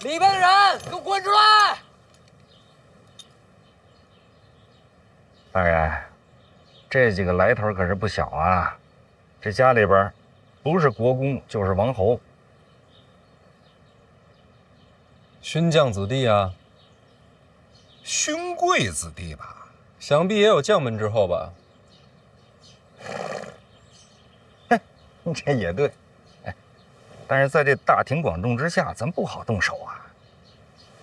里边的人，给我滚出来！大人，这几个来头可是不小啊！这家里边，不是国公就是王侯。勋将子弟啊，勋贵子弟吧？想必也有将门之后吧？这也对，哎，但是在这大庭广众之下，咱不好动手啊。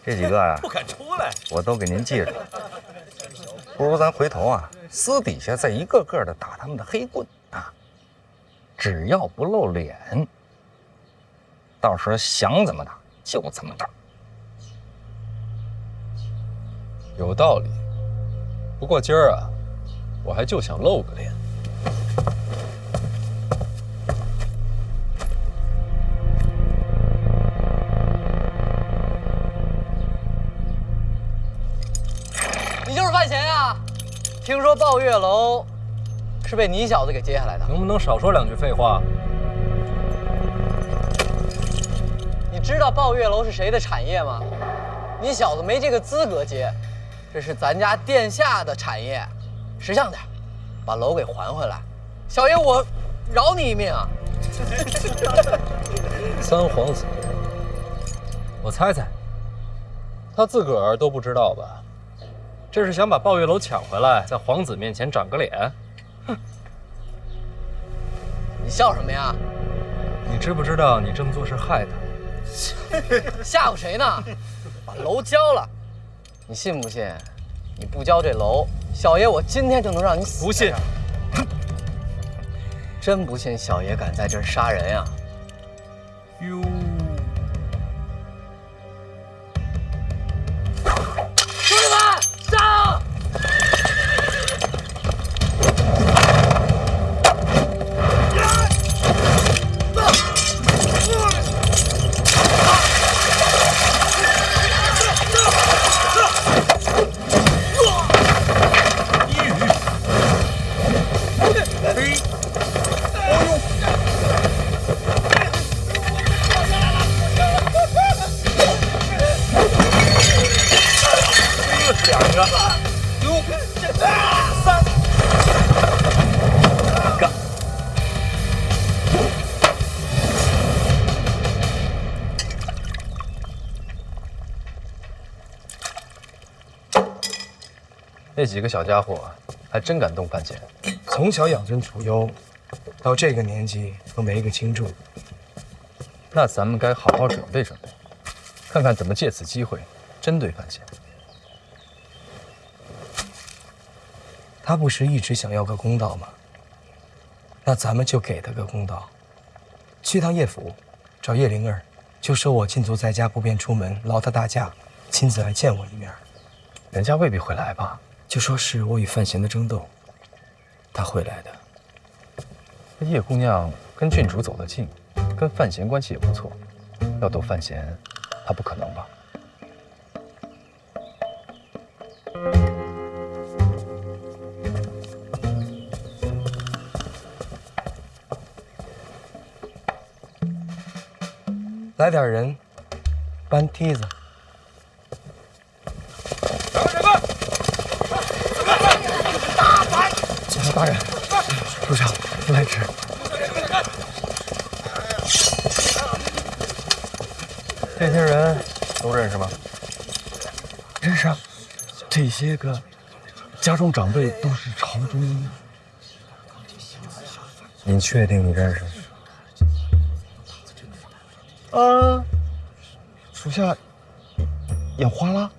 这几个啊，不敢出来，我都给您记住。不如咱回头啊，私底下再一个个的打他们的黑棍啊，只要不露脸，到时候想怎么打就怎么打。有道理。不过今儿啊，我还就想露个脸。你就是范闲呀？听说抱月楼是被你小子给接下来的，能不能少说两句废话？你知道抱月楼是谁的产业吗？你小子没这个资格接，这是咱家殿下的产业，识相点，把楼给还回来。小爷我饶你一命啊！三皇子，我猜猜，他自个儿都不知道吧？这是想把抱月楼抢回来，在皇子面前长个脸。你笑什么呀？你知不知道你这么做是害他？吓唬谁呢？把楼交了，你信不信？你不交这楼，小爷我今天就能让你死。不信？真不信小爷敢在这儿杀人呀？哟，兄弟们，上！那几个小家伙还真敢动范闲。从小养尊处优，到这个年纪都没个倾注。那咱们该好好准备准备，看看怎么借此机会针对范闲。他不是一直想要个公道吗？那咱们就给他个公道。去趟叶府，找叶灵儿，就说我禁足在家，不便出门，劳他大驾，亲自来见我一面。人家未必会来吧？就说是我与范闲的争斗，他会来的。这叶姑娘跟郡主走得近，跟范闲关系也不错，要斗范闲，她不可能吧？来点人，搬梯子。大人，路上不来迟。这些人都认识吗？认识啊，这些个家中长辈都是朝中。你确定你认识？属下眼花了。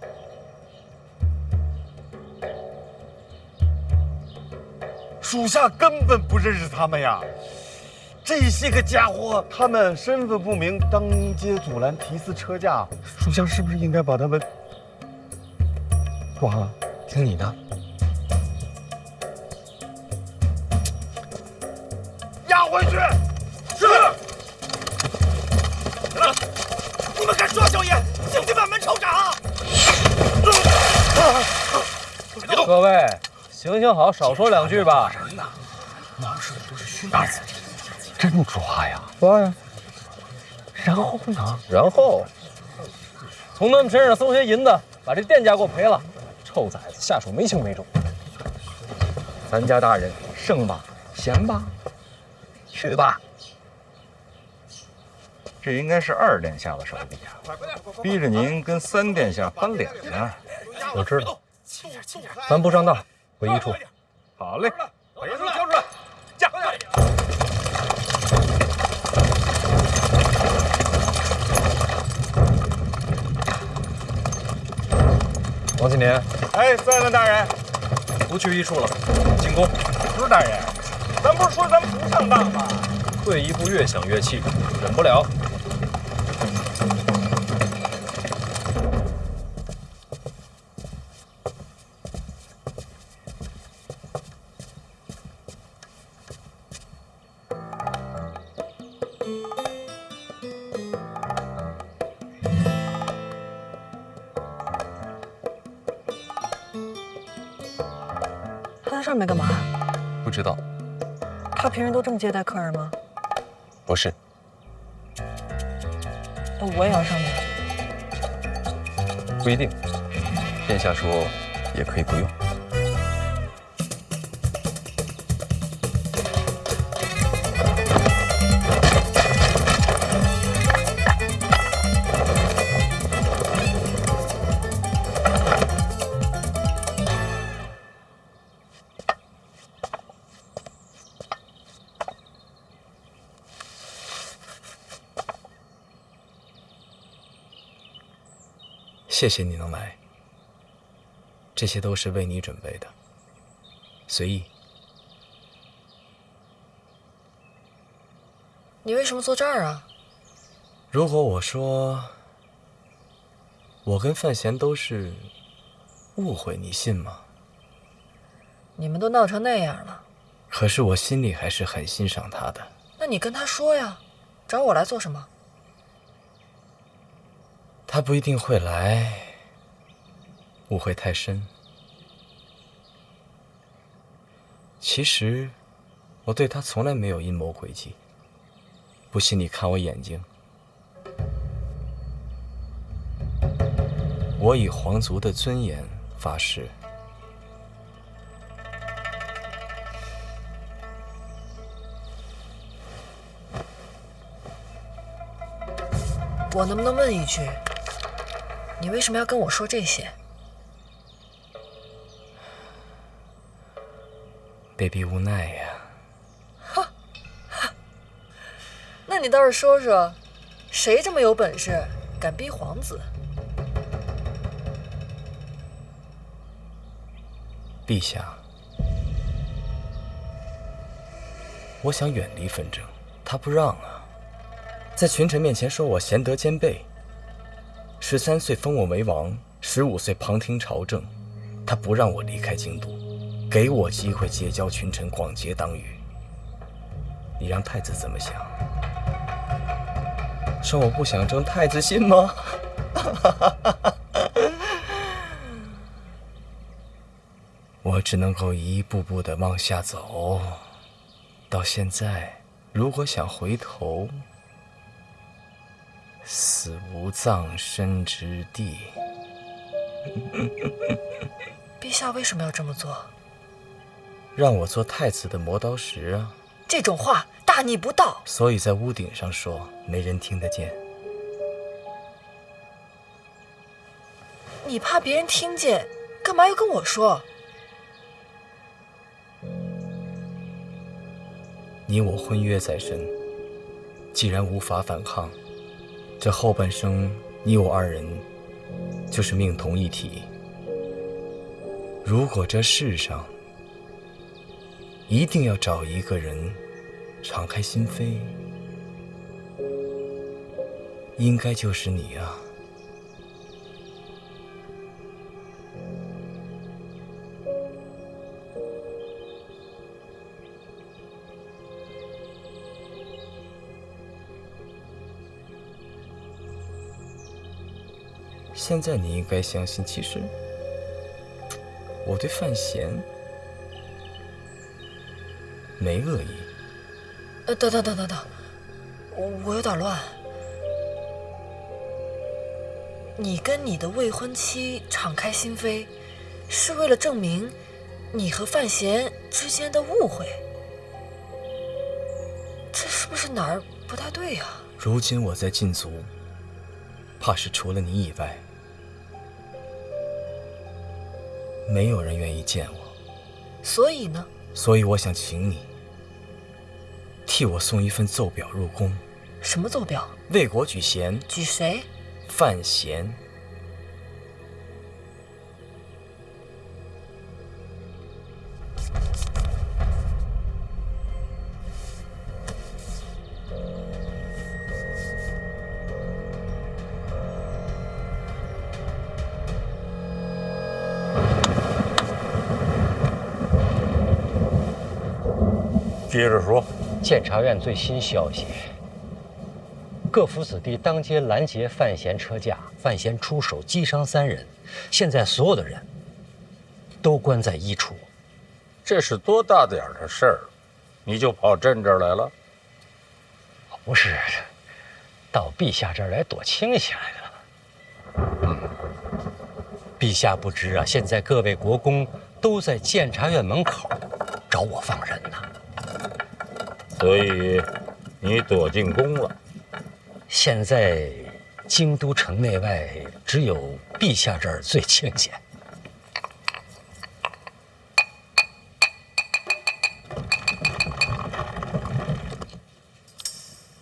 属下根本不认识他们呀！这些个家伙，他们身份不明，当街阻拦提私车驾，属下是不是应该把他们抓了？听你的。押回去。是。你们敢抓小爷，请进满门瞅斩！各位，行行好，少说两句吧。大人，真抓呀！抓呀。然后呢？然后，从他们身上搜些银子，把这店家给我赔了。臭崽子，下手没轻没重。咱家大人胜吧，闲吧，去吧。这应该是2殿下的手笔啊，逼着您跟3殿下翻脸呢。我知道，咱不上当，回一处。好嘞，把人数交出来，驾！王启年，哎，三位大人，不去一处了，进宫。不是大人，咱不是说咱不上当吗？退一步越想越气，忍不了。他在上面干嘛？不知道，他平时都这么接待客人吗？不是，那我也要上面。不一定。殿下说也可以不用。谢谢你能来，这些都是为你准备的，随意。你为什么坐这儿啊？如果我说我跟范闲都是误会，你信吗？你们都闹成那样了，可是我心里还是很欣赏他的。那你跟他说呀，找我来做什么？他不一定会来，误会太深。其实，我对他从来没有阴谋诡计。不信你看我眼睛，我以皇族的尊严发誓。我能不能问一句，你为什么要跟我说这些？被逼无奈呀。那你倒是说说，谁这么有本事，敢逼皇子？陛下，我想远离纷争，他不让啊，在群臣面前说我贤德兼备。13岁封我为王，15岁旁听朝政，他不让我离开京都，给我机会结交群臣，广结党羽。你让太子怎么想？说我不想争太子心吗？我只能够一步步地往下走，到现在，如果想回头，死无葬身之地。陛下为什么要这么做？让我做太子的磨刀石啊！这种话大逆不道。所以在屋顶上说，没人听得见。你怕别人听见，干嘛要跟我说？你我婚约在身，既然无法反抗，这后半生你我2人就是命同一体。如果这世上一定要找一个人敞开心扉，应该就是你啊。现在你应该相信，其实我对范闲没恶意。等，我有点乱。你跟你的未婚妻敞开心扉，是为了证明你和范闲之间的误会，这是不是哪儿不太对呀？如今我在禁足，怕是除了你以外，没有人愿意见我。所以呢？所以我想请你替我送一份奏表入宫。什么奏表？为国举贤。举谁？范闲。接着说。监察院最新消息，各府子弟当街拦截范闲车驾，范闲出手击伤3人，现在所有的人都关在一处。这是多大点儿的事儿，你就跑朕这儿来了？不是，到陛下这儿来躲清闲来了。陛下不知啊，现在各位国公都在监察院门口找我放人呢。所以你躲进宫了。现在京都城内外只有陛下这儿最清闲。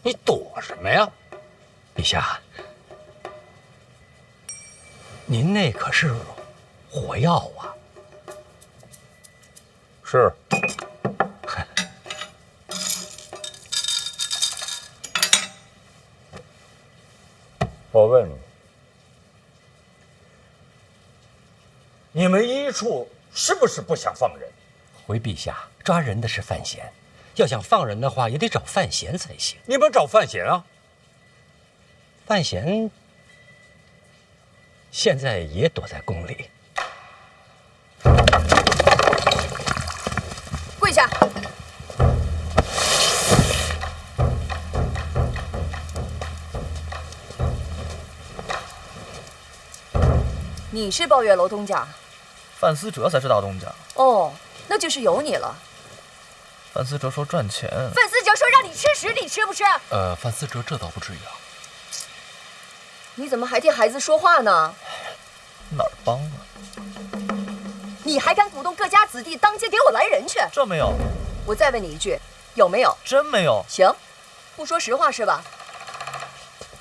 你躲什么呀？陛下，您那可是火药啊！是。我问你，你们一处是不是不想放人？回陛下，抓人的是范闲，要想放人的话，也得找范闲才行。你们找范闲啊？范闲现在也躲在宫里。跪下！你是抱月楼东家？范思哲才是大东家。哦，那就是有你了。范思哲说赚钱。范思哲说让你吃屎，你吃不吃？范思哲这倒不至于啊。你怎么还替孩子说话呢？哪儿帮了？你还敢鼓动各家子弟当街给我来人去？这没有。我再问你一句，有没有？真没有。行，不说实话是吧？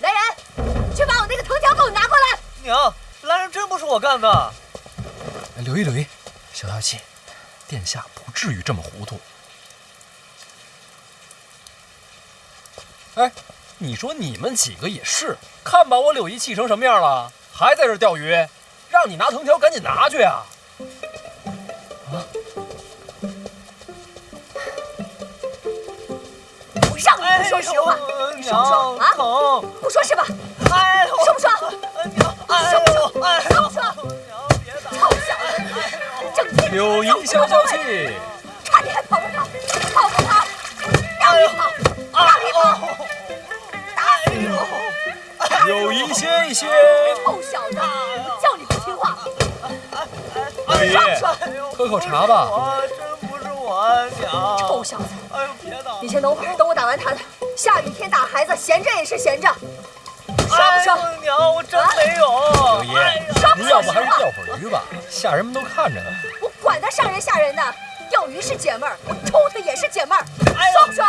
来人，去把我那个藤条给我拿过来。娘，来人真不是我干的。留意，小淘气，殿下不至于这么糊涂。哎，你说你们几个也是，看把我柳姨气成什么样了，还在这钓鱼，让你拿藤条赶紧拿去啊！我让你不说实话，说不说啊？不说是吧？哎呦，说不说？娘，说不说？说不说？娘，别打！臭小子，整天柳姨消消气，差点还跑不跑？跑不跑？让你跑，让你跑！打死你！柳姨歇一歇。臭小子，叫你不听话。柳姨，喝口茶吧。真不是我，娘。臭小子！哎呦，别打！你先等会儿，等我打完他的。下雨天打孩子，闲着也是闲着。说不说？娘，我真没有。柳姨，您要不还是钓会儿鱼吧？下人们都看着呢。我管他上人下人的，钓鱼是解闷儿，我抽他也是解闷儿。说不说？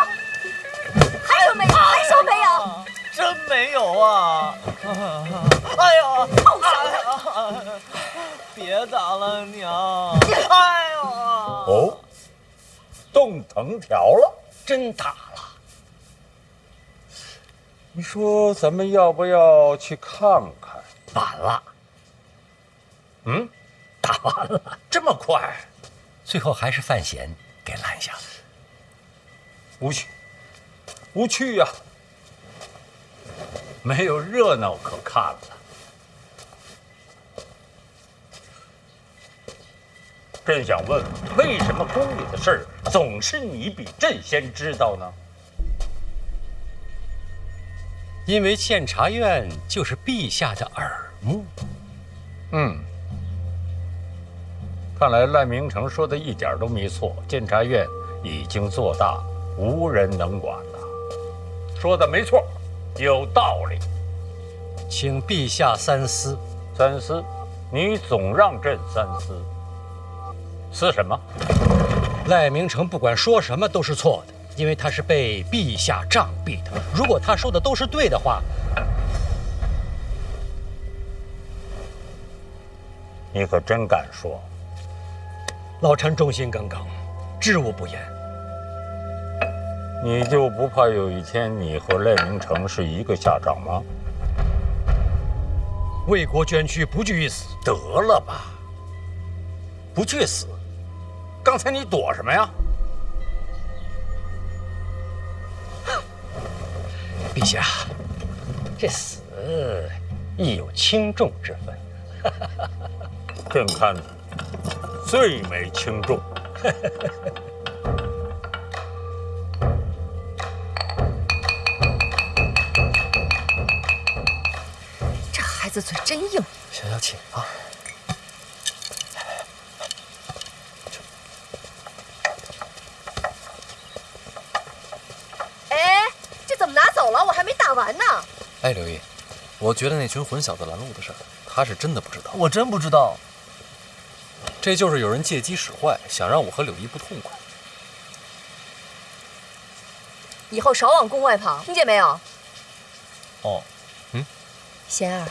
还说没有？还说没有？真没有啊！哎呀，臭小子！别打了，娘！哎呦！哦，动藤条了，真打了。你说咱们要不要去看看？晚了。打完了，这么快？最后还是范闲给拦下了。无趣，无趣呀！没有热闹可看了。朕想问，为什么宫里的事儿总是你比朕先知道呢？因为监察院就是陛下的耳目。看来赖明成说的一点都没错，监察院已经做大，无人能管了。说的没错，有道理。请陛下三思。三思？你总让朕三思。思什么？赖明成不管说什么都是错的，因为他是被陛下杖毙的。如果他说的都是对的话，你可真敢说？老臣忠心耿耿，知无不言。你就不怕有一天你和赖明成是一个下场吗？为国捐躯，不惧一死。得了吧，不去死。刚才你躲什么呀？陛下，这死亦有轻重之分。朕看最没轻重。这孩子嘴真硬。小小请啊。哎，这怎么拿走了？我还没打完呢。哎，刘毅，我觉得那群混小子拦路的事儿，他是真的不知道。我真不知道。这就是有人借机使坏，想让我和柳毅不痛快。以后少往宫外跑，听见没有？哦，贤儿，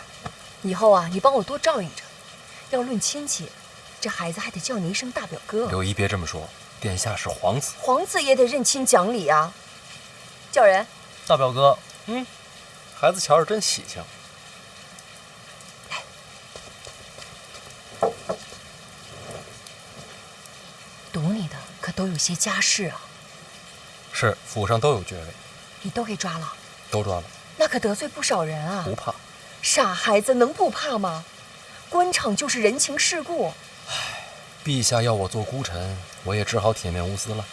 以后啊，你帮我多照应着。要论亲戚，这孩子还得叫你一声大表哥。柳毅别这么说，殿下是皇子，皇子也得认亲讲理啊。叫人。大表哥。孩子瞧着真喜庆。堵你的可都有些家世啊。是，府上都有爵位。你都给抓了？都抓了。那可得罪不少人啊。不怕。傻孩子能不怕吗？官场就是人情世故。唉，陛下要我做孤臣，我也只好铁面无私了。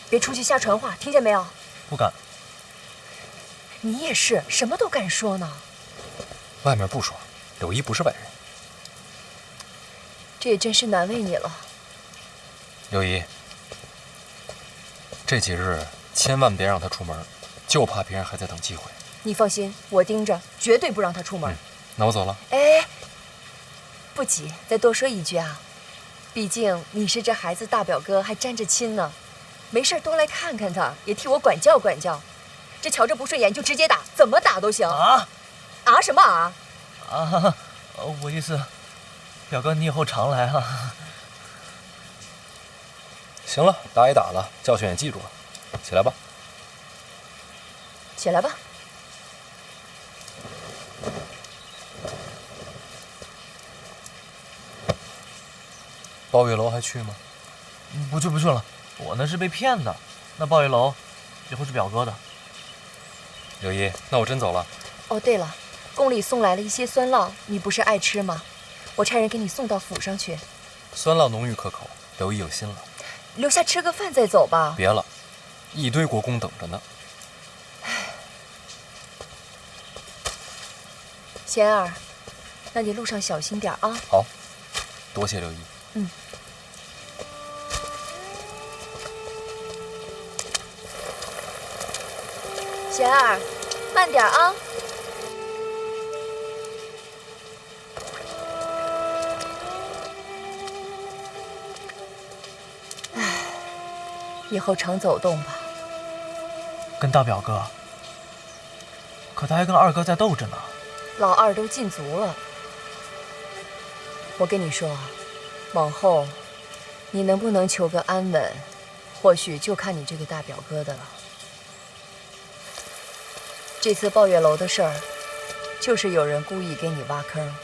别出去瞎传话，听见没有？不敢。你也是，什么都敢说呢。外面不爽，柳毅不是外人。这也真是难为你了。柳毅，这几日千万别让他出门，就怕别人还在等机会。你放心，我盯着，绝对不让他出门。那我走了。哎，不急，再多说一句啊，毕竟你是这孩子大表哥，还沾着亲呢。没事多来看看他，也替我管教管教。这瞧着不顺眼就直接打，怎么打都行。啊什么啊？我意思，表哥你以后常来啊。行了，打也打了，教训也记住了，起来吧。起来吧。抱月楼还去吗？不去了，我那是被骗的。那抱月楼以后是表哥的。柳毅，那我真走了。哦，对了，宫里送来了一些酸酪，你不是爱吃吗？我差人给你送到府上去。酸酪浓郁可口，柳毅有心了。留下吃个饭再走吧。别了，一堆国公等着呢。贤儿，那你路上小心点啊。好，多谢刘毅。贤儿，慢点啊。以后常走动吧。跟大表哥，可他还跟二哥在斗着呢。老二都禁足了。我跟你说，往后你能不能求个安稳，或许就看你这个大表哥的了。这次抱月楼的事儿，就是有人故意给你挖坑。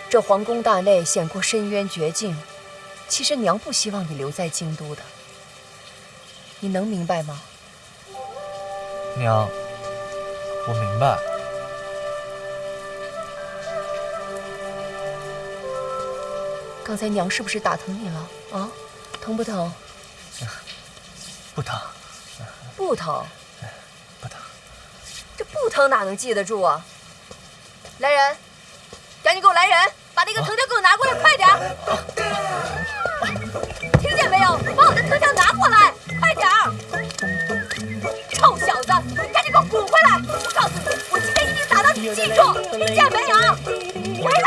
这皇宫大内险过深渊绝境，其实娘不希望你留在京都的。你能明白吗？娘，我明白。刚才娘是不是打疼你了啊？疼不疼？不疼。不疼。这不疼哪能记得住啊？来人，赶紧给我来人，把那个藤条给我拿过来，快点儿！听见没有？把我的藤条拿过来，快点儿！臭小子，赶紧给我滚回来！我告诉你，我今天一定打到你记住，听见没有？回来！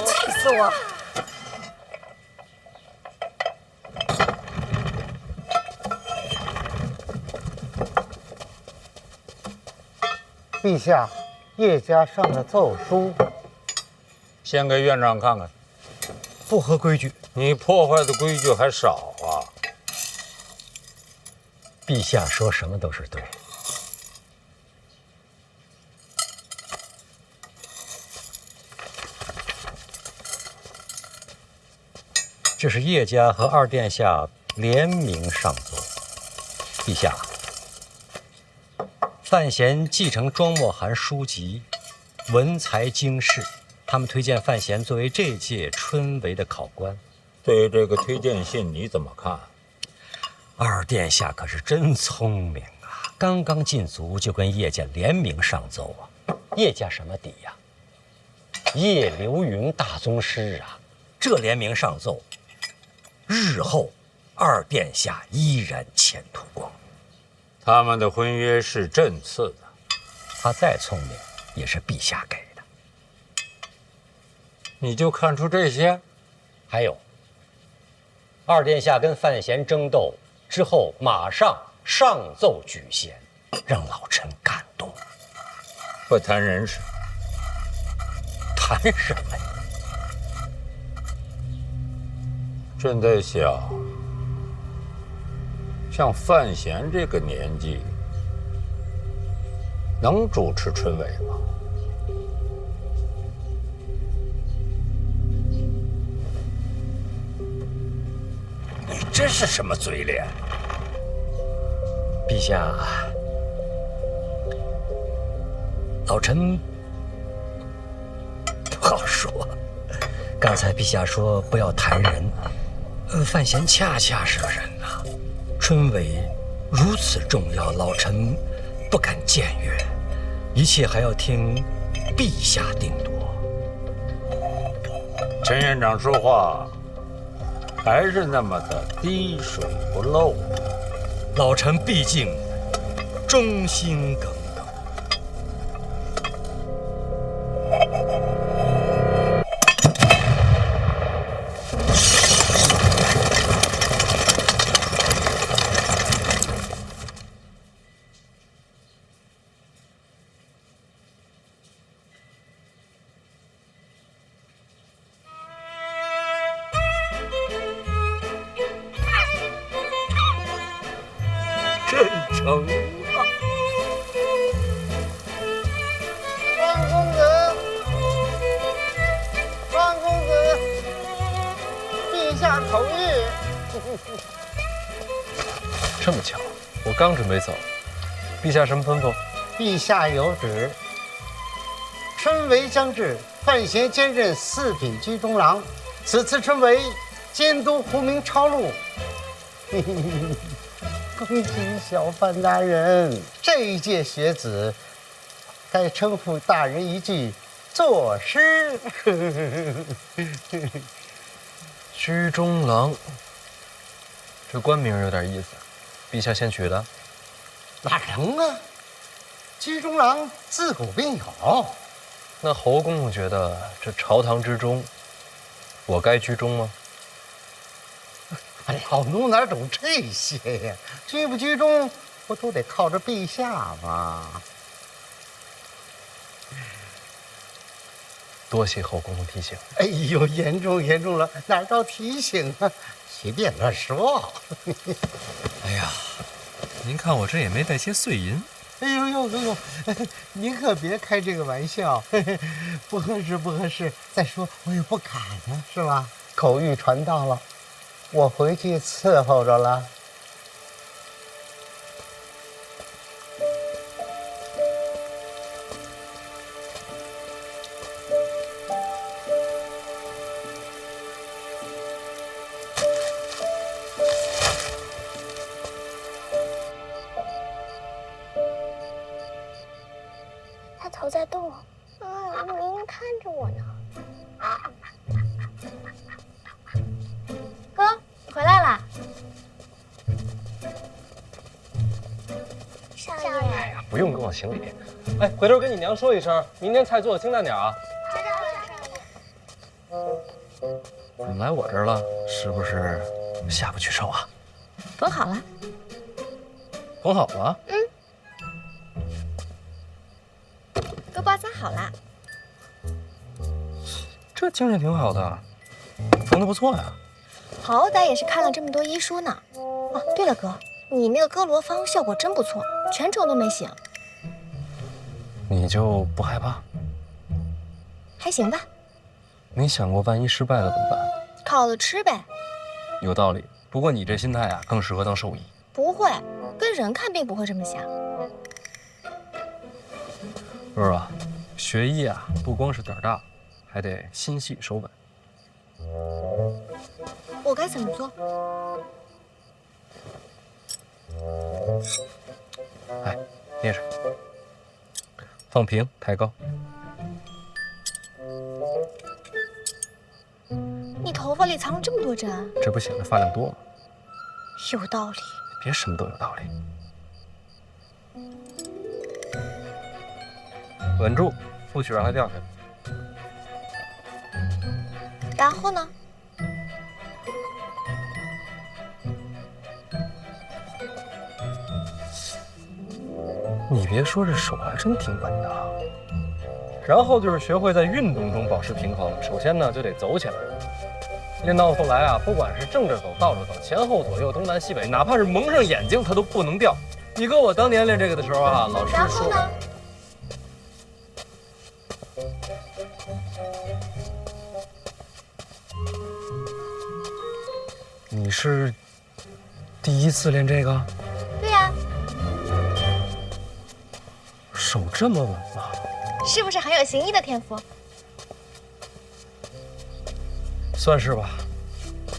气死我！陛下，叶家上了奏书，先给院长看看。不合规矩。你破坏的规矩还少啊！陛下说什么都是对。这是叶家和二殿下联名上奏。陛下，范闲继承庄墨涵书籍，文才经世，他们推荐范闲作为这届春闱的考官。对这个推荐信你怎么看？二殿下可是真聪明啊！刚刚进族就跟叶家联名上奏啊！叶家什么底呀？叶流云大宗师啊！这联名上奏，日后二殿下依然前途光明。他们的婚约是朕赐的，他再聪明也是陛下给的。你就看出这些？还有，二殿下跟范闲争斗之后，马上上奏举贤，让老臣感动。不谈人事，谈什么呀？朕在想，像范闲这个年纪，能主持春闱吗？你这是什么嘴脸？陛下，老臣不好说。刚才陛下说不要谈人，范闲恰恰是个人呐。春闱如此重要，老臣不敢僭越，一切还要听陛下定夺。陈院长说话还是那么的滴水不漏。老臣毕竟忠心耿耿。真诚啊！方公子，方公子，陛下口谕。这么巧，我刚准备走，陛下什么吩咐？陛下有旨，春闱将至，范闲兼任四品居中郎。此次春闱，监督胡明抄录。恭喜小范大人！这一届学子，该称呼大人一句作诗。居中郎，这官名有点意思，陛下先取的？哪能啊？居中郎自古便有。那侯公公觉得这朝堂之中，我该居中吗？老奴哪懂这些呀？居不居中，不都得靠着陛下吗？多谢侯公公提醒。哎呦，严重了，哪招提醒啊？随便乱说。哎呀，您看我这也没带些碎银。哎呦，您可别开这个玩笑，不合适。再说我也不敢呢，是吧？口谕传到了，我回去伺候着了。头在动。明明看着我呢。哥，你回来啦！少爷。哎呀，不用跟我行礼。哎，回头跟你娘说一声，明天菜做的清淡点啊。好的，少爷。怎么来我这儿了？是不是下不去手啊？缝好了。缝好了？都包扎好了。这精神挺好的，缝得不错呀。好歹也是看了这么多医书呢。哦，对了，哥，你那个哥罗芳效果真不错，全程都没醒。你就不害怕？还行吧。你想过万一失败了怎么办？烤了吃呗。有道理。不过你这心态啊，更适合当兽医。不会，跟人看病不会这么想。若若，学医啊，不光是胆大，还得心细手稳。我该怎么做？哎，捏着，放平，抬高。你头发里藏了这么多针，这不显得发量多吗？有道理。别什么都有道理。稳住，不许让它掉下来。然后呢？你别说，这手还真挺稳的。然后就是学会在运动中保持平衡。首先呢，就得走起来。练到后来啊，不管是正着走、倒着走、前后左右、东南西北，哪怕是蒙上眼睛，它都不能掉。你哥我当年练这个的时候啊，老师说。然后呢？你是第一次练这个？对呀。手这么稳吗？是不是很有行医的天赋？算是吧。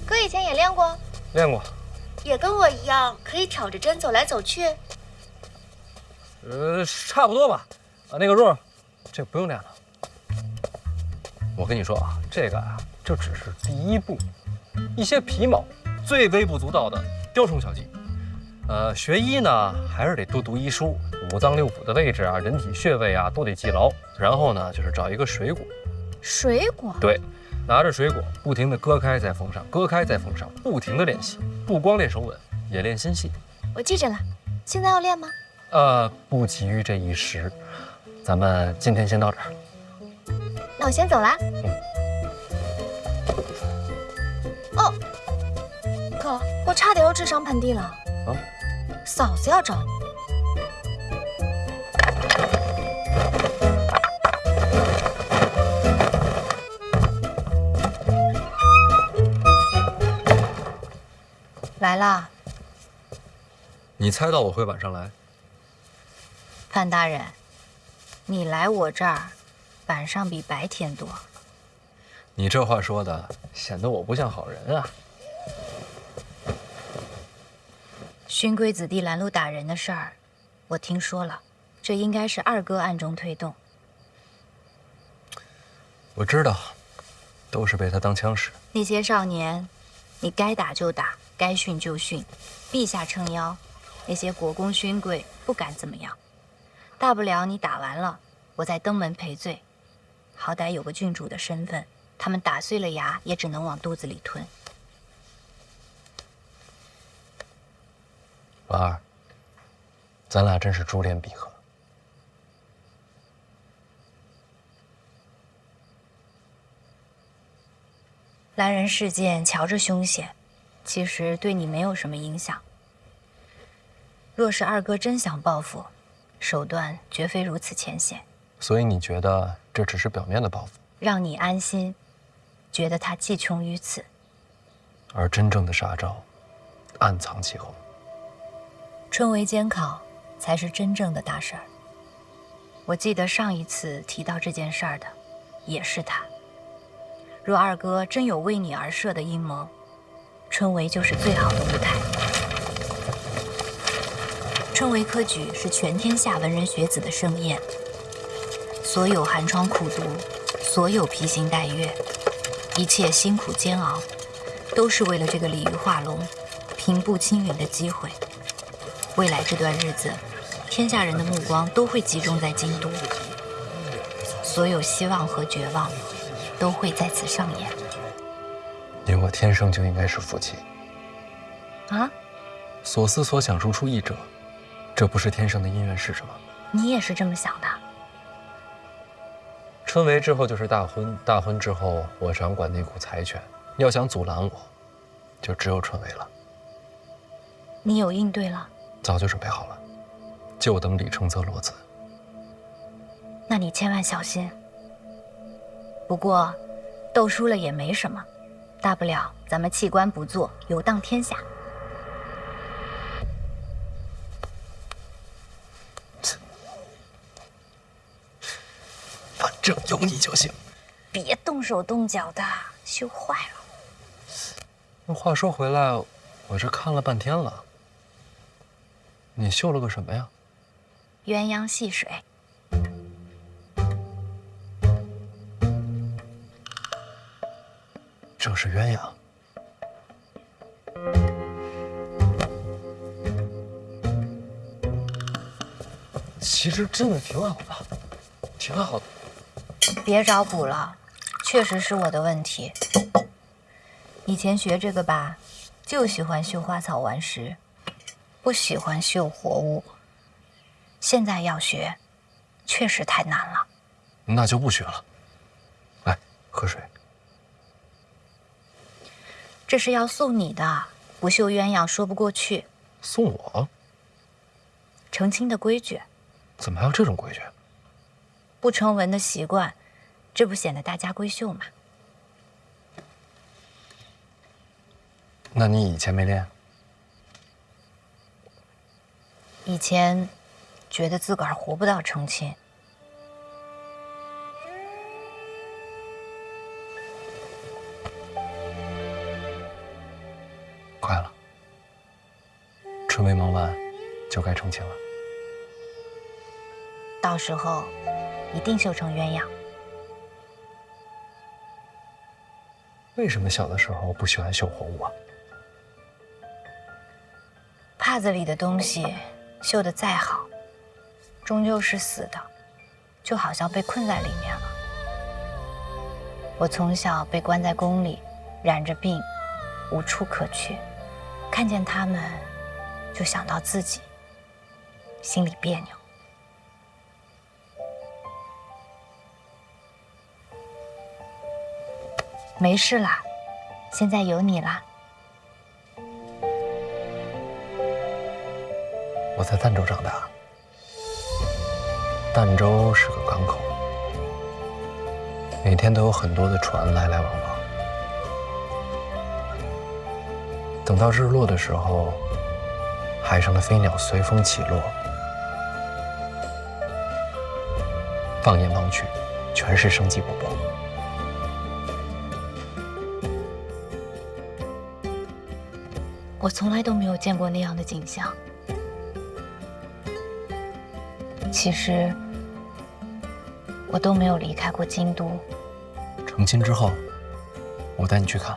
哥以前也练过？练过。也跟我一样，可以挑着针走来走去？差不多吧。啊，那个若，这不用练了。我跟你说啊，这个啊，这只是第一步，一些皮毛、最微不足道的雕虫小技。学医呢，还是得多读医书，五脏六腑的位置啊，人体穴位啊，都得记牢。然后呢，就是找一个水果。水果？对，拿着水果，不停地割开再缝上，割开再缝上，不停地练习，不光练手稳，也练心细。我记着了。现在要练吗？不急于这一时，咱们今天先到这儿。那我先走啦。哦，哥，我差点又智商盆地了。啊？嫂子要找你。来啦。你猜到我会晚上来？潘大人，你来我这儿，晚上比白天多。你这话说的，显得我不像好人啊。勋贵子弟拦路打人的事儿，我听说了，这应该是二哥暗中推动。我知道，都是被他当枪使。那些少年，你该打就打，该训就训，陛下撑腰，那些国公勋贵不敢怎么样。大不了你打完了，我再登门赔罪，好歹有个郡主的身份，他们打碎了牙也只能往肚子里吞。婉儿，咱俩真是珠联璧合。兰人事件瞧着凶险，其实对你没有什么影响。若是二哥真想报复，手段绝非如此浅显。所以你觉得这只是表面的报复，让你安心，觉得他计穷于此。而真正的杀招，暗藏其后。春闱监考才是真正的大事儿。我记得上一次提到这件事儿的，也是他。若二哥真有为你而设的阴谋，春闱就是最好的舞台。春闱科举是全天下文人学子的盛宴，所有寒窗苦读，所有披星戴月，一切辛苦煎熬，都是为了这个鲤鱼画龙、平步青云的机会。未来这段日子，天下人的目光都会集中在京都，所有希望和绝望都会在此上演。你我天生就应该是夫妻啊！所思所想如出一辙，这不是天生的姻缘是什么？你也是这么想的？春闱之后就是大婚，大婚之后我掌管那股财权，要想阻拦我，就只有春闱了。你有应对了？早就准备好了，就等李承泽落子。那你千万小心。不过，斗输了也没什么，大不了咱们弃官不做，游荡天下。反正有你就行。别动手动脚的，绣坏了。那话说回来，我这看了半天了，你绣了个什么呀？鸳鸯戏水。这是鸳鸯。其实真的挺好的，挺好的。别找补了，确实是我的问题。以前学这个吧，就喜欢绣花草顽石，不喜欢绣活物。现在要学，确实太难了。那就不学了。来，喝水。这是要送你的，不绣鸳鸯说不过去。送我？成亲的规矩。怎么还有这种规矩？不成文的习惯，这不显得大家闺秀吗？那你以前没练？以前觉得自个儿活不到成亲。快了，春闱忙完就该成亲了。到时候一定绣成鸳鸯。为什么小的时候不喜欢绣活物啊？帕子里的东西绣得再好，终究是死的，就好像被困在里面了。我从小被关在宫里，染着病，无处可去，看见他们，就想到自己，心里别扭。没事啦，现在有你啦。我在儋州长大，儋州是个港口，每天都有很多的船来来往往。等到日落的时候，海上的飞鸟随风起落，放眼望去，全是生机勃勃。我从来都没有见过那样的景象。其实，我都没有离开过京都。成亲之后，我带你去看。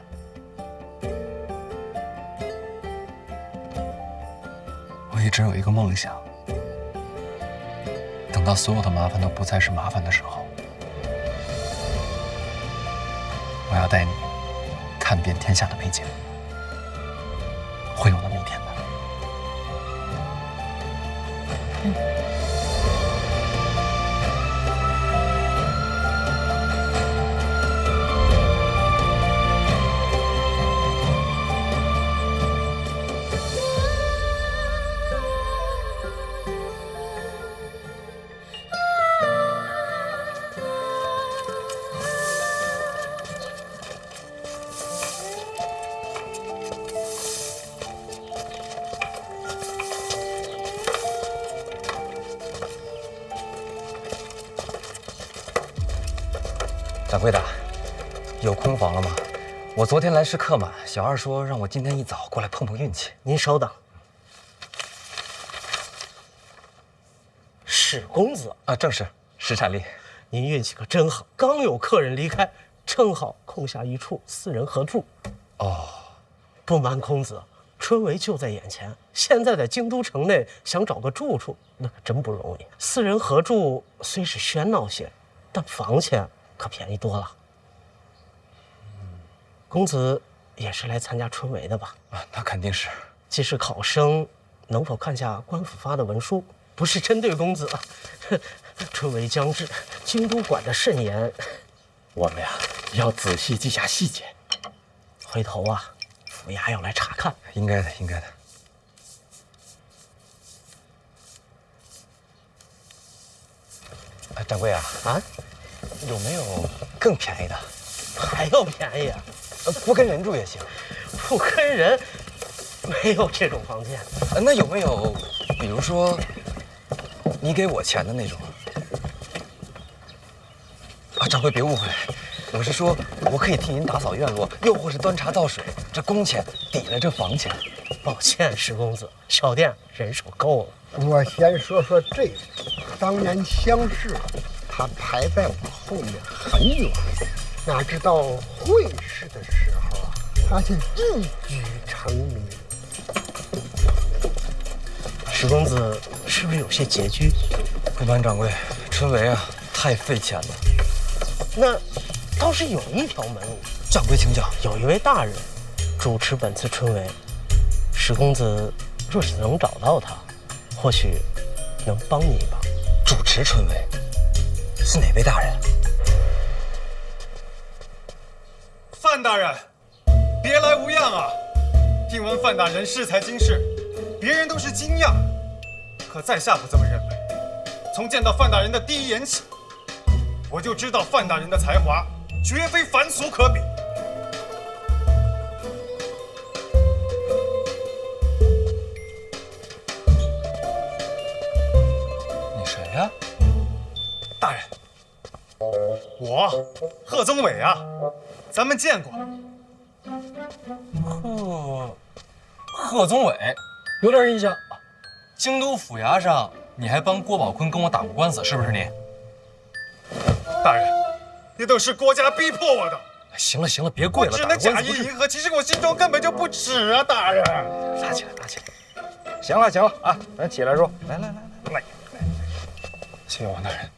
我一直有一个梦想，等到所有的麻烦都不再是麻烦的时候，我要带你看遍天下的美景。会有那么一天的。掌柜的，有空房了吗？我昨天来是客满，小二说让我今天一早过来碰碰运气。您稍等。史公子啊，正是史产力。您运气可真好，刚有客人离开，正好空下一处私人合住。哦，不瞒空子，春闱就在眼前，现在在京都城内想找个住处，那可真不容易。私人合住虽是喧闹些，但房钱可便宜多了。公子也是来参加春闱的吧？啊，那肯定是。既是考生，能否看下官府发的文书？不是针对公子，春闱将至，京都管得甚严，我们呀要仔细记下细节。回头啊，府衙要来查看。应该的，应该的。掌柜啊，有没有更便宜的？还要便宜啊？不跟人住也行。不跟人，没有这种房间。那有没有，比如说，你给我钱的那种？掌柜别误会，我是说，我可以替您打扫院落，又或是端茶倒水，这工钱抵了这房钱。抱歉，石公子，小店人手够了。我先说说这个，当年乡试，他排在我后面很远，哪知道会试的时候啊，他就一举成名。石公子是不是有些拮据？不瞒掌柜，春闱啊，太费钱了。那倒是有一条门路。掌柜请讲。有一位大人主持本次春闱，石公子若是能找到他，或许能帮你一把。主持春闱是哪位大人？范大人，别来无恙啊！听闻范大人适才经世，别人都是惊讶，可在下不这么认为。从见到范大人的第一眼起，我就知道范大人的才华绝非凡俗可比。你谁呀？大人，我贺宗纬啊，咱们见过。贺宗纬，有点印象。京都府衙上，你还帮郭宝坤跟我打过官司，是不是你？大人，那都是国家逼迫我的。行了行了，别跪了，我只能假意迎合，其实我心中根本就不耻啊，大人。拉起来，拉起来。行了行了啊，咱起来说。来。谢王大人，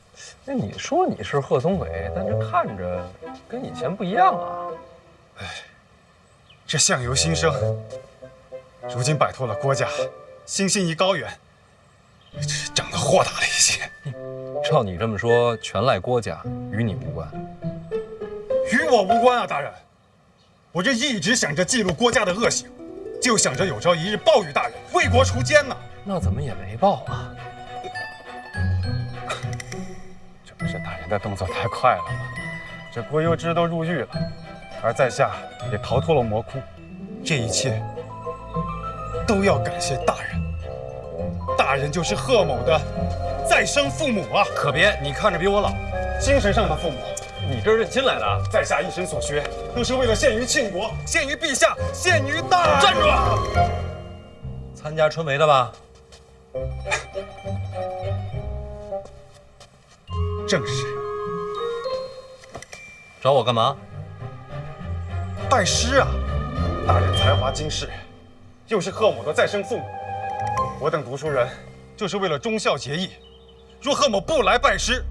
那你说你是贺宗纬，但这看着跟以前不一样啊。哎，这相由心生，如今摆脱了郭家，心性已高远，长得豁达了一些。照你这么说，全赖郭家，与你无关。与我无关啊，大人。我这一直想着记录郭家的恶行，就想着有朝一日报与大人，为国除奸呢。那怎么也没报啊？这不是大人的动作太快了吗？这郭攸之都入狱了，而在下也逃脱了魔窟，这一切都要感谢大人。大人就是贺某的再生父母啊！可别，你看着比我老，精神上的父母。你这是认亲来的啊？在下一生所学，都是为了献于庆国，献于陛下，献于大人。站住！参加春闱的吧？正是。找我干嘛？拜师啊！大人才华经世，又是贺某的再生父母，我等读书人就是为了忠孝节义。若贺某不来拜师，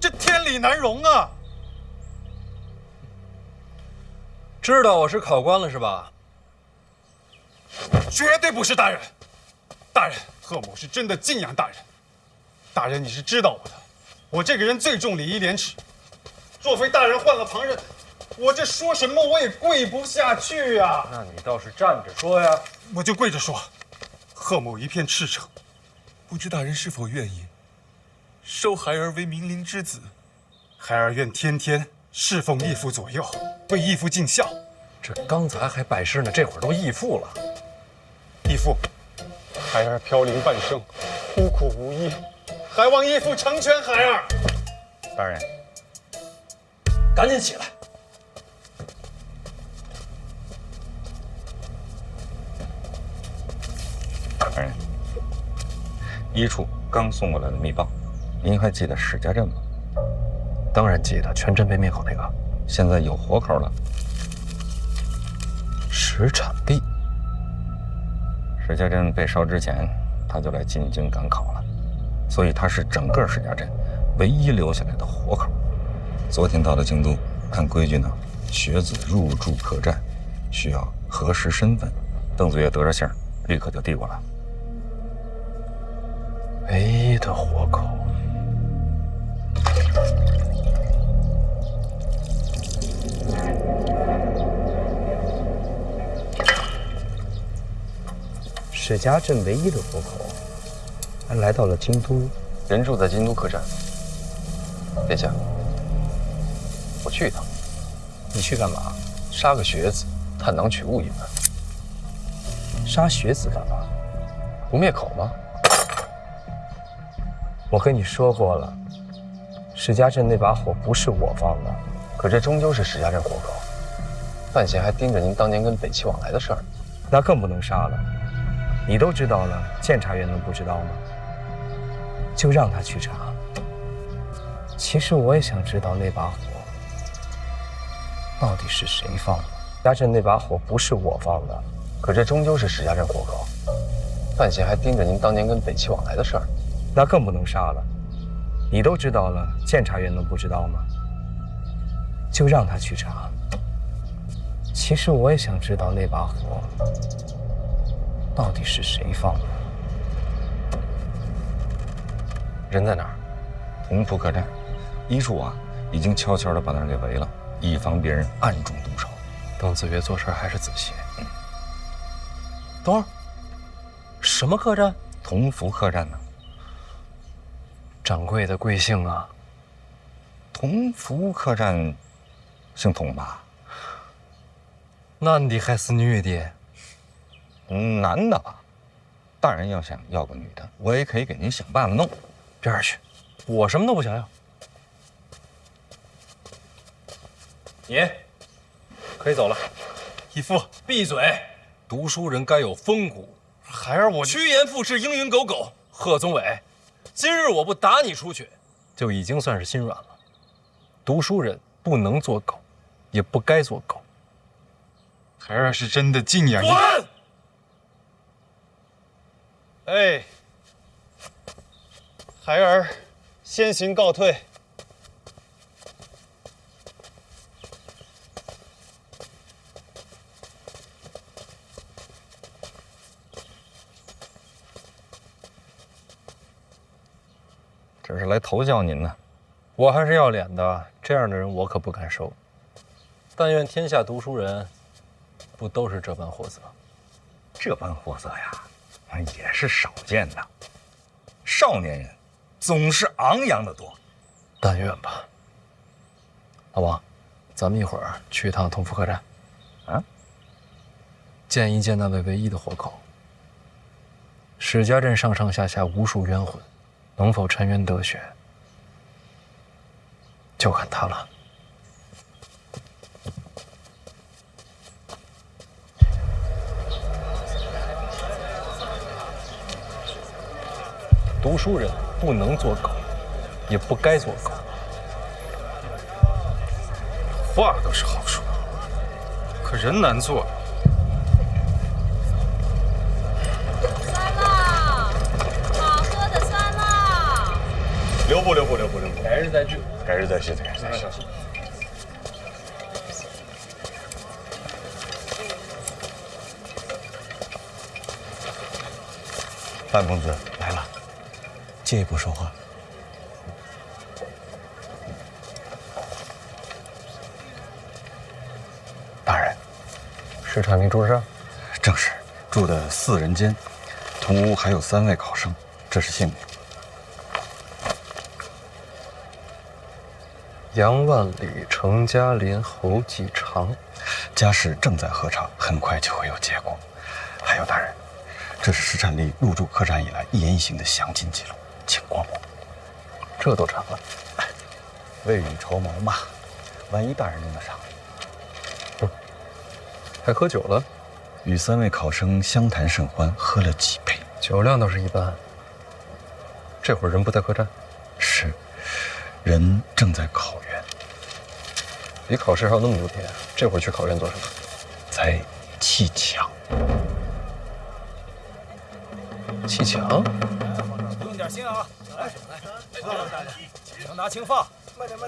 这天理难容啊！知道我是考官了是吧？绝对不是大人。大人，贺某是真的敬仰大人。大人，你是知道我的，我这个人最重礼义廉耻。若非大人换了旁人，我这说什么我也跪不下去呀。那你倒是站着说呀。我就跪着说，贺某一片赤诚，不知大人是否愿意收孩儿为明灵之子？孩儿愿天天侍奉义父左右，为义父尽孝。这刚才还拜师呢，这会儿都义父了。义父，孩儿飘零半生，孤苦无依，还望义父成全孩儿。大人，赶紧起来！大人，一处刚送过来的密报，您还记得史家镇吗？当然记得，全镇被灭口那个。现在有活口了。石产地。史家镇被烧之前，他就来进京赶考了，所以他是整个史家镇唯一留下来的活口。昨天到了京都，按规矩呢，学子入住客栈需要核实身份。邓子岳得着信儿，立刻就递过来。唯一的活口。史家镇唯一的活口，还来到了京都。人住在京都客栈。殿下，我去一趟。你去干嘛？杀个学子，探囊取物一番。杀学子干嘛？不灭口吗？我跟你说过了，史家镇那把火不是我放的。可这终究是史家镇活口，范闲还盯着您当年跟北齐往来的事儿。那更不能杀了。你都知道了，监察院能不知道吗？就让他去查。其实我也想知道那把火到底是谁放的。史家镇那把火不是我放的。可这终究是史家镇活口，范闲还盯着您当年跟北齐往来的事儿。那更不能杀了。你都知道了，监察院能不知道吗？就让他去查。其实我也想知道那把火到底是谁放的。人在哪儿？同福客栈，医处啊，已经悄悄地把那儿给围了，以防别人暗中动手。邓子岳做事还是仔细。等会儿，什么客栈？同福客栈呢？掌柜的贵姓啊？同福客栈，姓童吧？男的还是女的？男的吧。大人要想要个女的，我也可以给您想办法弄。边儿去，我什么都不想要。你可以走了。义父，闭嘴！读书人该有风骨。孩儿我趋炎附势，蝇营狗苟。贺宗纬，今日我不打你出去，就已经算是心软了。读书人不能做狗，也不该做狗。孩儿是真的敬仰。滚！哎，孩儿先行告退。这是来投教您呢。我还是要脸的，这样的人我可不敢收。但愿天下读书人不都是这般货色。这般货色呀，也是少见的。少年人总是昂扬的多。但愿吧。老王，咱们一会儿去一趟同福客栈，啊，见一见那位唯一的活口。史家镇上上下下无数冤魂，能否沉冤得雪，就看他了。读书人不能做狗，也不该做狗。话倒是好说，可人难做。酸辣，好喝的酸辣。留步。改日再聚。改日再聚。范公子来了，借一步说话。大人，史产地住上？正是，住的4人间，同屋还有3位考生，这是姓名。杨万里、程嘉林、侯继常，家事正在核查，很快就会有结果。还有大人，这是史产力入住客栈以来一言一行的详尽记录，请过目。这都查了，未雨绸缪嘛，万一大人用得上。还喝酒了？与3位考生相谈甚欢，喝了几杯，酒量倒是一般。这会儿人不在客栈？是。人正在考院。离考试还有那么多天，这会儿去考院做什么？在砌墙。砌墙？用点心啊！来，请拿轻放。慢点，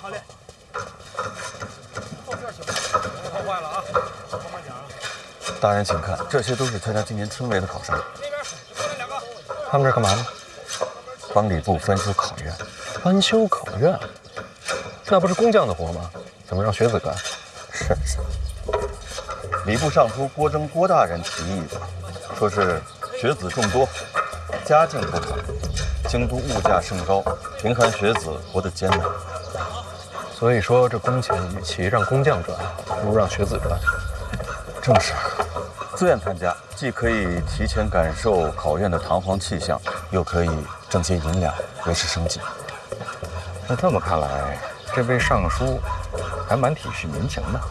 好嘞。后边行，碰坏了啊！慢点啊！大人请看，这些都是参加今年春闱的考生。那边过来2个。他们这干嘛呢？帮礼部翻修考院。翻修考院？那不是工匠的活吗？怎么让学子干？是。礼部尚书郭征郭大人提议的，说是学子众多，家境不好，京都物价甚高，贫寒学子活得艰难。所以说这工钱与其让工匠赚，不如让学子赚。正是，自愿参加，既可以提前感受考院的堂皇气象，又可以挣些银两维持生计。那这么看来，这位尚书还蛮体恤民情的。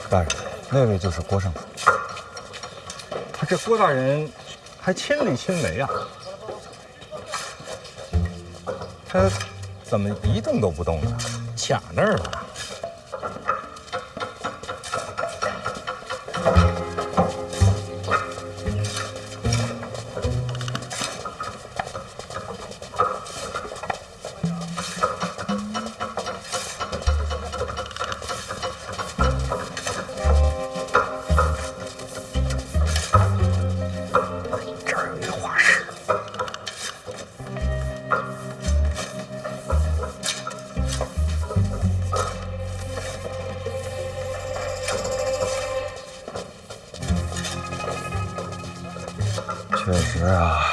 大人，那位就是郭尚书。这郭大人还亲力亲为啊！他怎么一动都不动呢？卡那儿了。确实啊，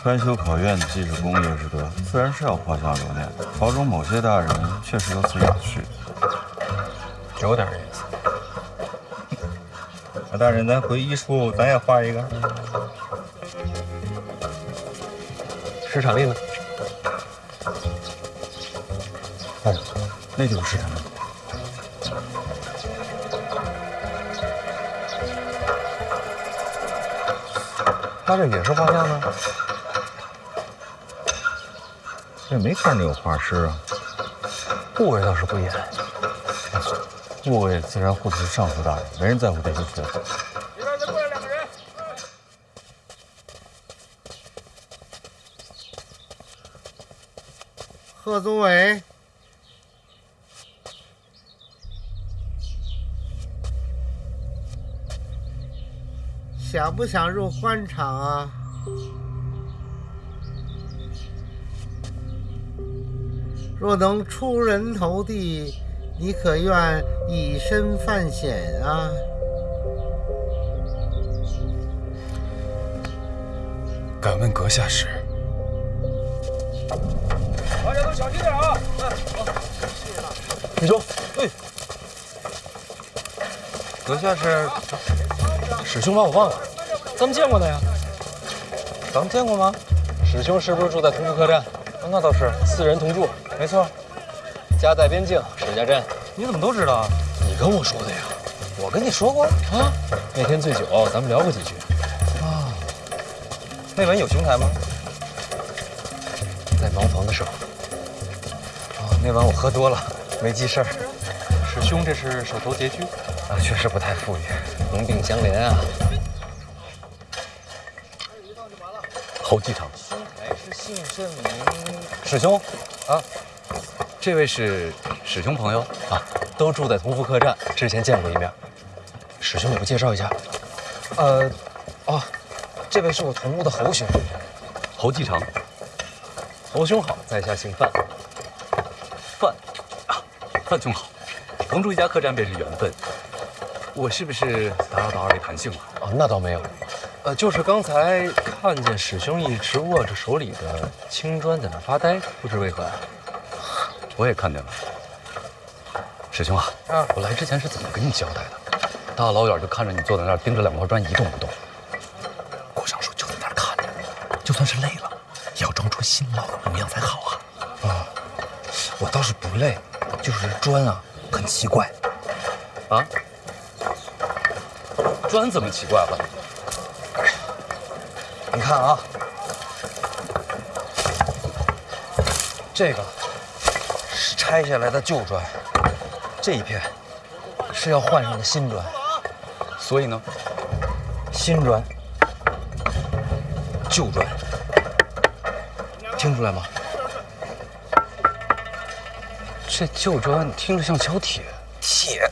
翻修考院既是功也是德，自然是要画下留念。朝中某些大人确实有此雅趣，有点意思。那大人，咱回医书，咱也画一个。史场令呢？大人，那就是史场令。他这也是画家吗？这没看着有画师啊。部位倒是不严。部位自然护的是尚书大人，没人在乎这些学子。里边再过来2个人。贺宗伟，想不想入官场啊？若能出人头地，你可愿以身犯险啊？敢问阁下是？大家都小心点啊！好，李兄，哎，阁下是？史兄把我忘了，咱们见过的呀。咱们见过吗？史兄是不是住在同福客栈？那倒是，4人同住，没错。家在边境，史家镇。你怎么都知道啊？你跟我说的呀。我跟你说过啊？那天醉酒，咱们聊过几句。啊，那晚有兄台吗？在茅房的时候。哦，那晚我喝多了，没记事儿。史兄这是手头拮据啊，确实不太富裕，同病相怜啊。侯继常，兄台是姓甚名？史兄，啊，这位是史兄朋友啊，都住在同福客栈，之前见过一面。史兄，你不介绍一下？这位是我同屋的侯兄，侯继常。侯兄好，在下姓范。范兄好，同住一家客栈便是缘分。我是不是打扰到2位谈兴了？哦，那倒没有。就是刚才看见史兄一直握着手里的青砖在那发呆，不知为何呀？我也看见了。史兄啊，我来之前是怎么跟你交代的？大老远就看着你坐在那儿盯着2块砖一动不动。郭尚书就在那儿看着，就算是累了，也要装出辛劳的模样才好啊。啊，我倒是不累，就是砖啊很奇怪。啊？砖怎么奇怪了？你看啊，这个是拆下来的旧砖，这一片是要换上的新砖，所以呢，新砖、旧砖，听出来吗？这旧砖听着像胶铁，铁，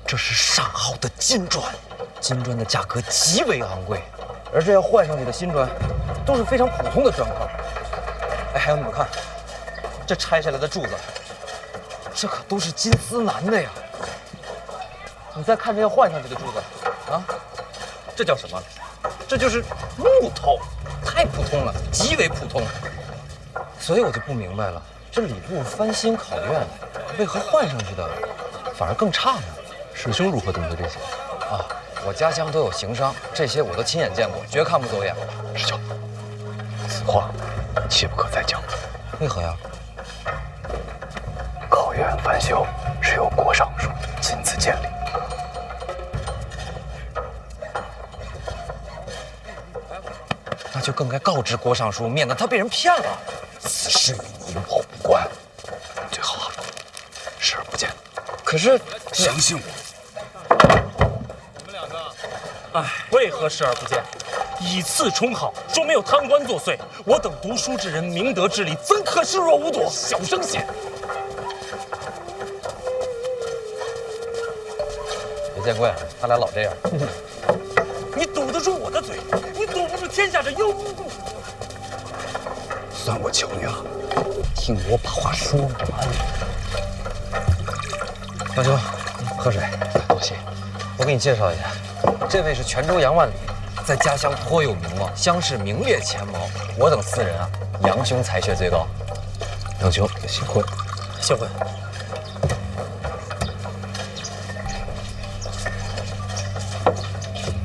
这是上好的金砖，金砖的价格极为昂贵，而这要换上去的新砖，都是非常普通的砖块。哎，还有你们看，这拆下来的柱子，这可都是金丝楠的呀。你再看这要换上去的柱子，啊，这叫什么？这就是木头，太普通了，极为普通。所以我就不明白了。这礼部翻新考院，为何换上去的反而更差呢？师兄如何懂得这些？啊，我家乡都有行商，这些我都亲眼见过，绝看不走眼。师兄，此话切不可再讲。为何呀？考院翻修是由郭尚书亲自建立。那就更该告知郭尚书，免得他被人骗了。此事与你我无关，最好啊，视而不见。可是，相信我。你们两个，哎，为何视而不见？以次充好，说没有贪官作祟。我等读书之人，明德之理，怎可视若无睹？小声些。别见怪，他俩老这样。你堵得住我的嘴，你堵不住天下这妖无故。算我求你了，听我把话说完。杨兄，喝水，多谢。我给你介绍一下，这位是泉州杨万里，在家乡颇有名望，乡试名列前茅。我等4人啊，杨兄才学最高。杨兄，幸会。幸会。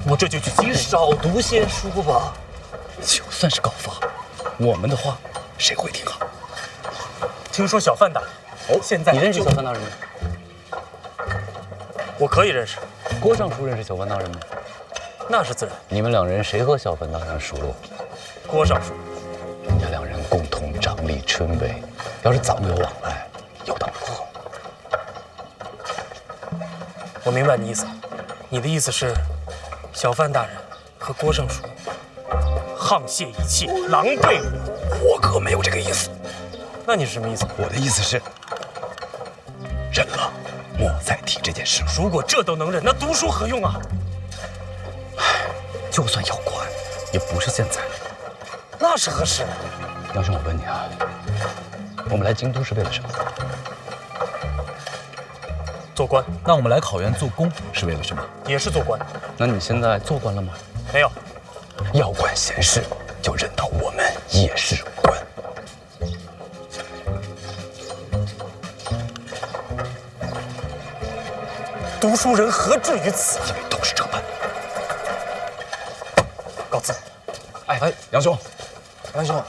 我这就去。你少读些书吧。就算是告发，我们的话谁会听啊？听说小范大人现在你认识小范大人吗？我可以认识。郭尚书认识小范大人吗？那是自然。你们2人谁和小范大人熟络？郭尚书。人家2人共同掌理春闱，要是早有往来，又当如何？我明白你意思，你的意思是，小范大人和郭尚书沆瀣一气，狼狈无果。我可没有这个意思。那你是什么意思？我的意思是，忍了，莫再提这件事了。如果这都能忍，那读书何用啊？就算要管，也不是现在。那是何时？杨兄，我问你啊，我们来京都是为了什么？做官。那我们来考院做工是为了什么？也是做官。那你现在做官了吗？没有。要管闲事，就认到我们也是官。读书人何至于此？因为都是这般。告辞。哎，杨兄，杨兄，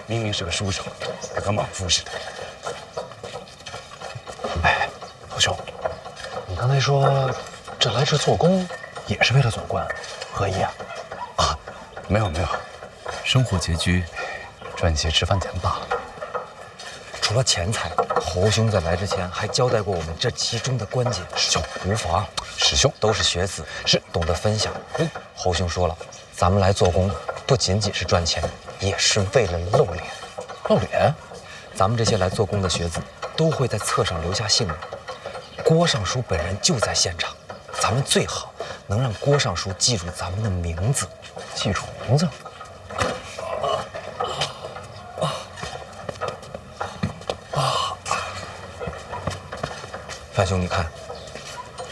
明明是个书生，跟个莽夫似的。哎，老兄，你刚才说这来这做工也是为了做官，何意啊？啊，没有，生活拮据，赚些吃饭钱罢了。除了钱财，侯兄在来之前还交代过我们这其中的关键。师兄无妨，师兄都是学子，是懂得分享。侯兄说了，咱们来做工，不仅仅是赚钱，也是为了露脸。露脸？咱们这些来做工的学子都会在册上留下姓名。郭尚书本人就在现场，咱们最好能让郭尚书记住咱们的名字。记住名字？范兄，你看，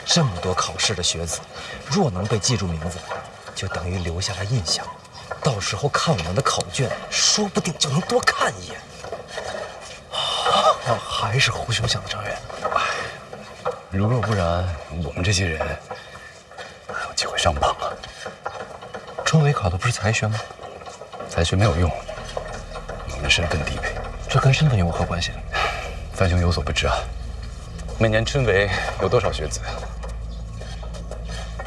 这么多考试的学子，若能被记住名字，就等于留下了印象。到时候看我们的考卷，说不定就能多看一眼。还是侯兄想的长远。如若不然，我们这些人哪有机会上榜啊？春闱考的不是才学吗？才学没有用，我们身份低微。这跟身份有何关系？范兄有所不知啊，每年春闱有多少学子？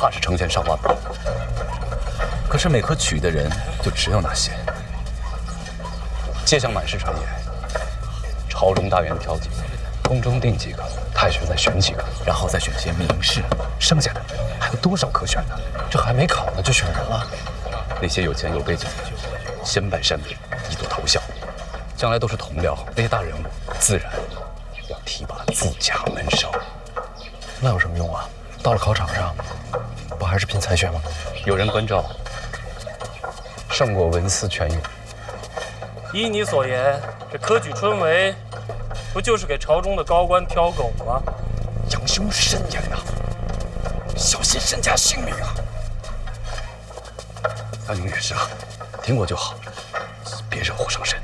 怕是成千上万吧。可是每科取的人就只有那些。接向满室传言，朝中大员挑几个，宫中定几个，太学再选几个，然后再选些名士，剩下的还有多少可选的？这还没考呢就选人了？那些有钱有背景的，先拜山里，一睹头效，将来都是同僚，那些大人物自然要提拔自家门生。那有什么用啊？到了考场上，不还是拼才学吗？有人关照，胜过文思泉涌。依你所言，这科举春闱，不就是给朝中的高官挑狗吗？杨兄慎言呐，小心身家性命啊！安宁也是啊，听我就好，别惹祸上身。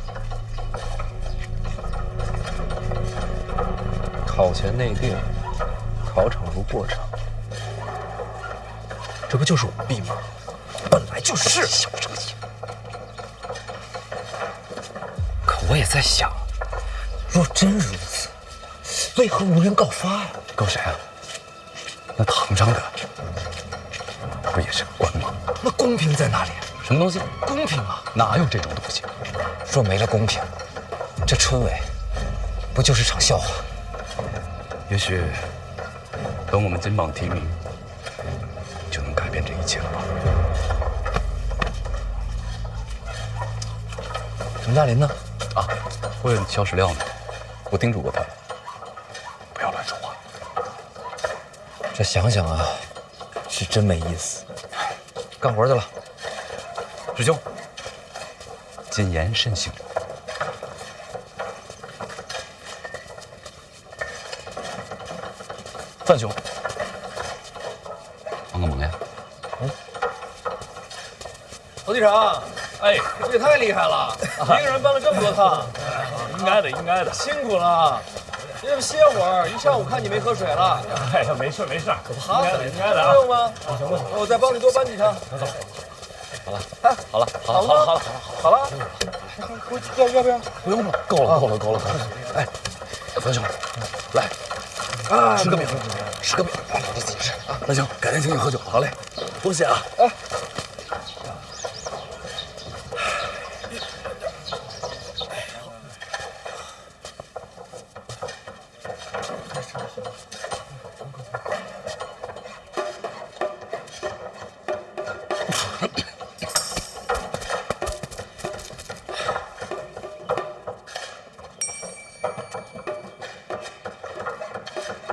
考前内定，考场如过场，这不就是舞弊吗？本来就是。小声些。可我也在想，若真如此，为何无人告发呀？告谁啊？那唐章的不也是个官吗？那公平在哪里？什么东西？公平啊！哪有这种东西？若没了公平，这春闱不就是场笑话？也许等我们金榜题名，就能改变这一切了吧？陈大林呢？啊，问萧史料呢，我叮嘱过他了，不要乱说话。这想想啊，是真没意思。干活去了。师兄，谨言慎行。范兄，帮个忙呀！侯队长，哎，这也太厉害了，一个人搬了这么多趟。应该的，应该的，辛苦了。你得歇会儿，一上午看你没喝水了。哎呀，没事没事，可不好，应该的啊。不用吗？行吧，我再帮你多搬几趟。走。好了，哎，好了，好了，好了，要不要？不用了，够了。哎，范兄，来，啊，吃个饼，你自己吃啊。那行，改天请你喝酒。好嘞，多谢啊。哎。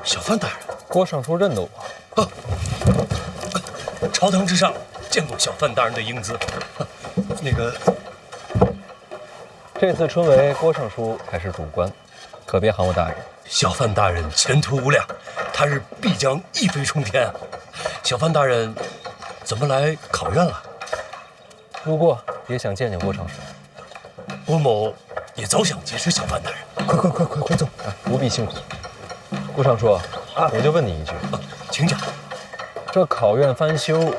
小范大人，郭尚书认得我。啊，朝堂之上见过小范大人的英姿。那个，这次春闱，郭尚书才是主官，可别喊我大人。小范大人前途无量，他日必将一飞冲天。小范大人怎么来考院了？路过，也想见见郭尚书。郭某也早想结识小范大人。快走！不必辛苦。郭尚书，我就问你一句，请讲。这考院翻修，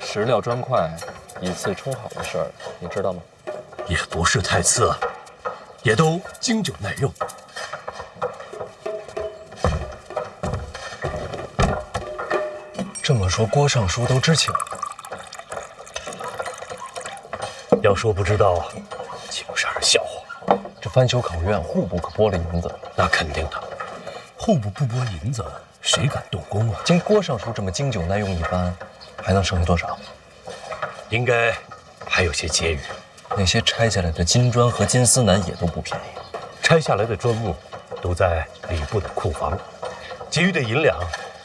石料砖块以次充好的事儿，你知道吗？也不是太次，也都经久耐用。这么说，郭尚书都知情。要说不知道，岂不是儿笑话？这翻修考院，户部可拨了银子。那肯定的，户部不拨银子，谁敢动工啊？经郭尚书这么经久耐用一番，还能剩下多少？应该还有些结余。那些拆下来的金砖和金丝楠也都不便宜。拆下来的砖木都在礼部的库房，结余的银两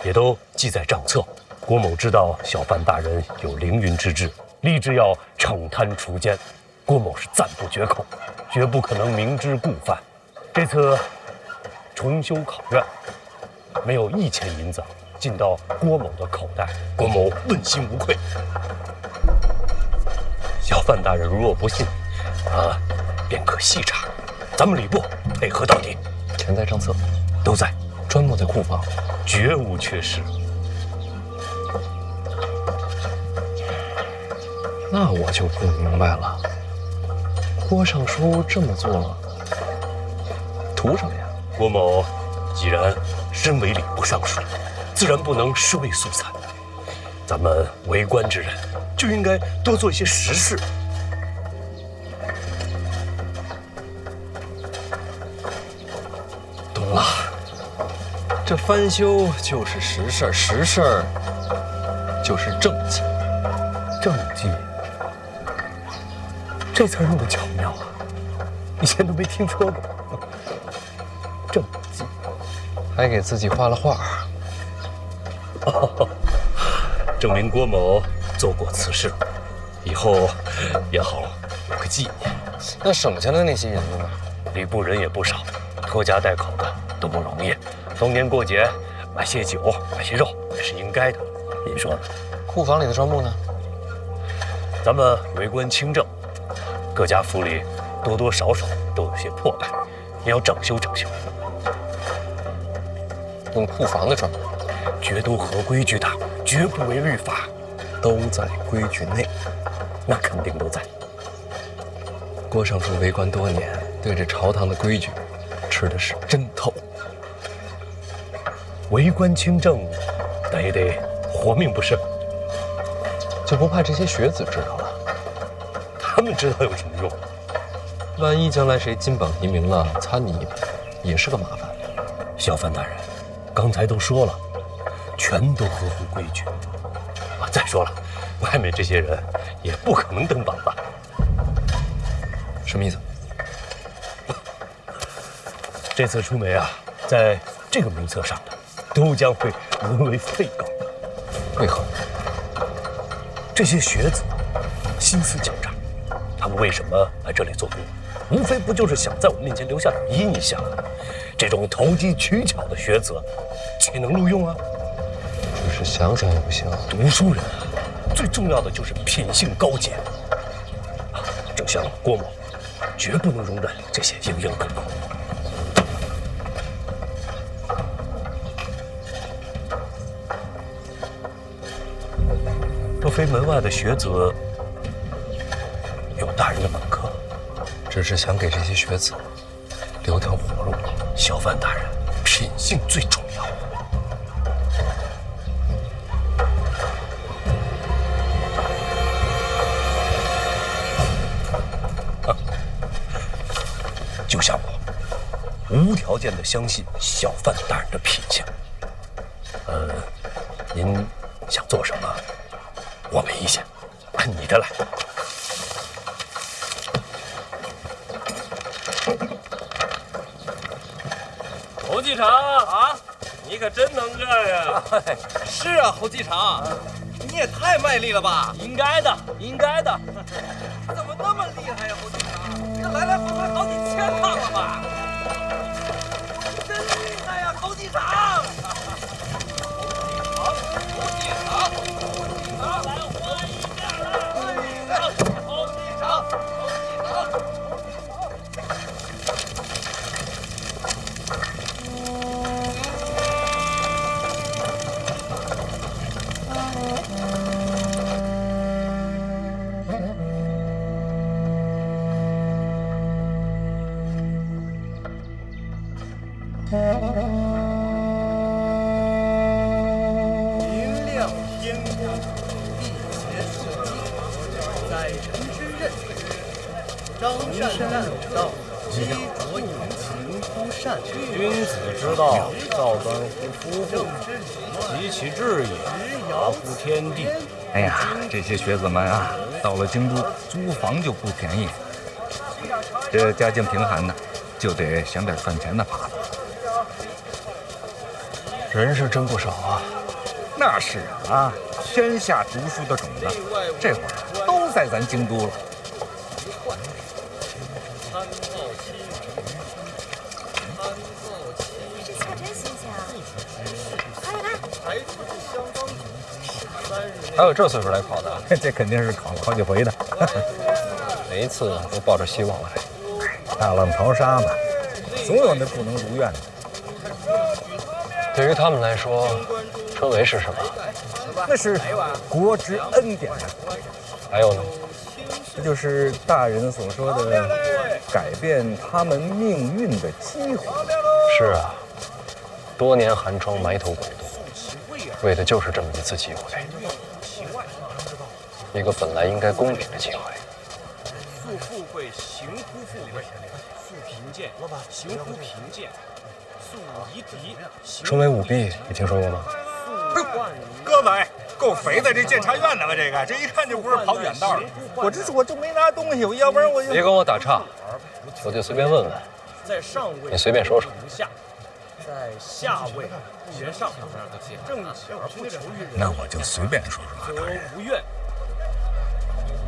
也都记在账册。郭某知道小范大人有凌云之志，立志要惩贪除奸，郭某是赞不绝口，绝不可能明知故犯。这次重修考院，没有1钱银子进到郭某的口袋，郭某问心无愧。小范大人如若不信，便可细查。咱们礼部配合到底。钱在账册，都在。砖木在库房，绝无缺失。那我就不明白了，郭尚书这么做，图什么呀？郭某既然身为礼部尚书，自然不能失位素餐。咱们为官之人就应该多做一些实事。懂了，这翻修就是实事儿，实事儿就是政绩。政绩，这词儿用的巧妙啊，以前都没听说过。政绩，还给自己画了画。哦，证明郭某做过此事，以后也好有个纪念。那省下的那些银子呢？礼部人也不少，拖家带口的都不容易。逢年过节买些酒，买些肉也是应该的。您说呢？库房里的账目呢？咱们为官清正，各家府里多多少少都有些破败，也要整修整修。用库房的账目，绝都合规矩的，绝不违律法，都在规矩内。那肯定都在。郭尚书为官多年，对这朝堂的规矩吃的是真透。为官清正，但也得活命不生。就不怕这些学子知道了？他们知道有什么用？万一将来谁金榜题名了，参你一把，也是个麻烦。小范大人，刚才都说了，全都合乎规矩。再说了，外面这些人也不可能登榜吧？什么意思？这次出梅啊，在这个名册上的，都将会沦为废稿。为何？这些学子心思狡诈，他们为什么来这里做工？无非不就是想在我面前留下点印象。这种投机取巧的学子，岂能录用啊？只是想想也不行。读书人啊，最重要的就是品性高洁。正像郭某，绝不能容忍这些蝇营狗苟。若非门外的学子有大人的门客，只是想给这些学子留条活路。小范大人，品性最重要。就像我，无条件的相信小范大人的品性。您想做什么？我没意见，按你的来。侯继常啊，你可真能干呀！是啊，侯继常，你也太卖力了吧！应该的，应该的。怎么那么厉害呀，侯继常？这来来回回好几千趟了吧？真厉害呀，侯继常！侯继常，来欢迎来！侯继常，明亮天光，辟邪设计，载臣之任。张善战道，积浊引情乎善。君子之道，造端乎夫妇，及其志也，达乎天地。哎呀，这些学子们啊，到了京都租房就不便宜，这家境贫寒的，就得想点赚钱的法子。人是真不少啊。那是啊，天下读书的种子，这会儿都在咱京都了。这菜真新鲜啊！快来看，还有这岁数来考的，这肯定是考了好几回的。每一次都抱着希望来。大浪淘沙嘛，总有那不能如愿的。对于他们来说，春闱是什么？那是国之恩典啊。还有呢？这就是大人所说的改变他们命运的机会。是啊，多年寒窗埋头苦读，为的就是这么一次机会，一个本来应该公平的机会。诉富贵，行乎富贵；诉贫贱，行乎贫贱；诉夷狄。春闱舞弊，你听说过吗？哥们，够肥的这监察院的吧？这一看就不是跑远道的。我就没拿东西，要不然我就别跟我打岔，我就随便问问。在上位，你随便说说。下，在下位，人上，正巧不求于人。那我就随便说说。则无怨。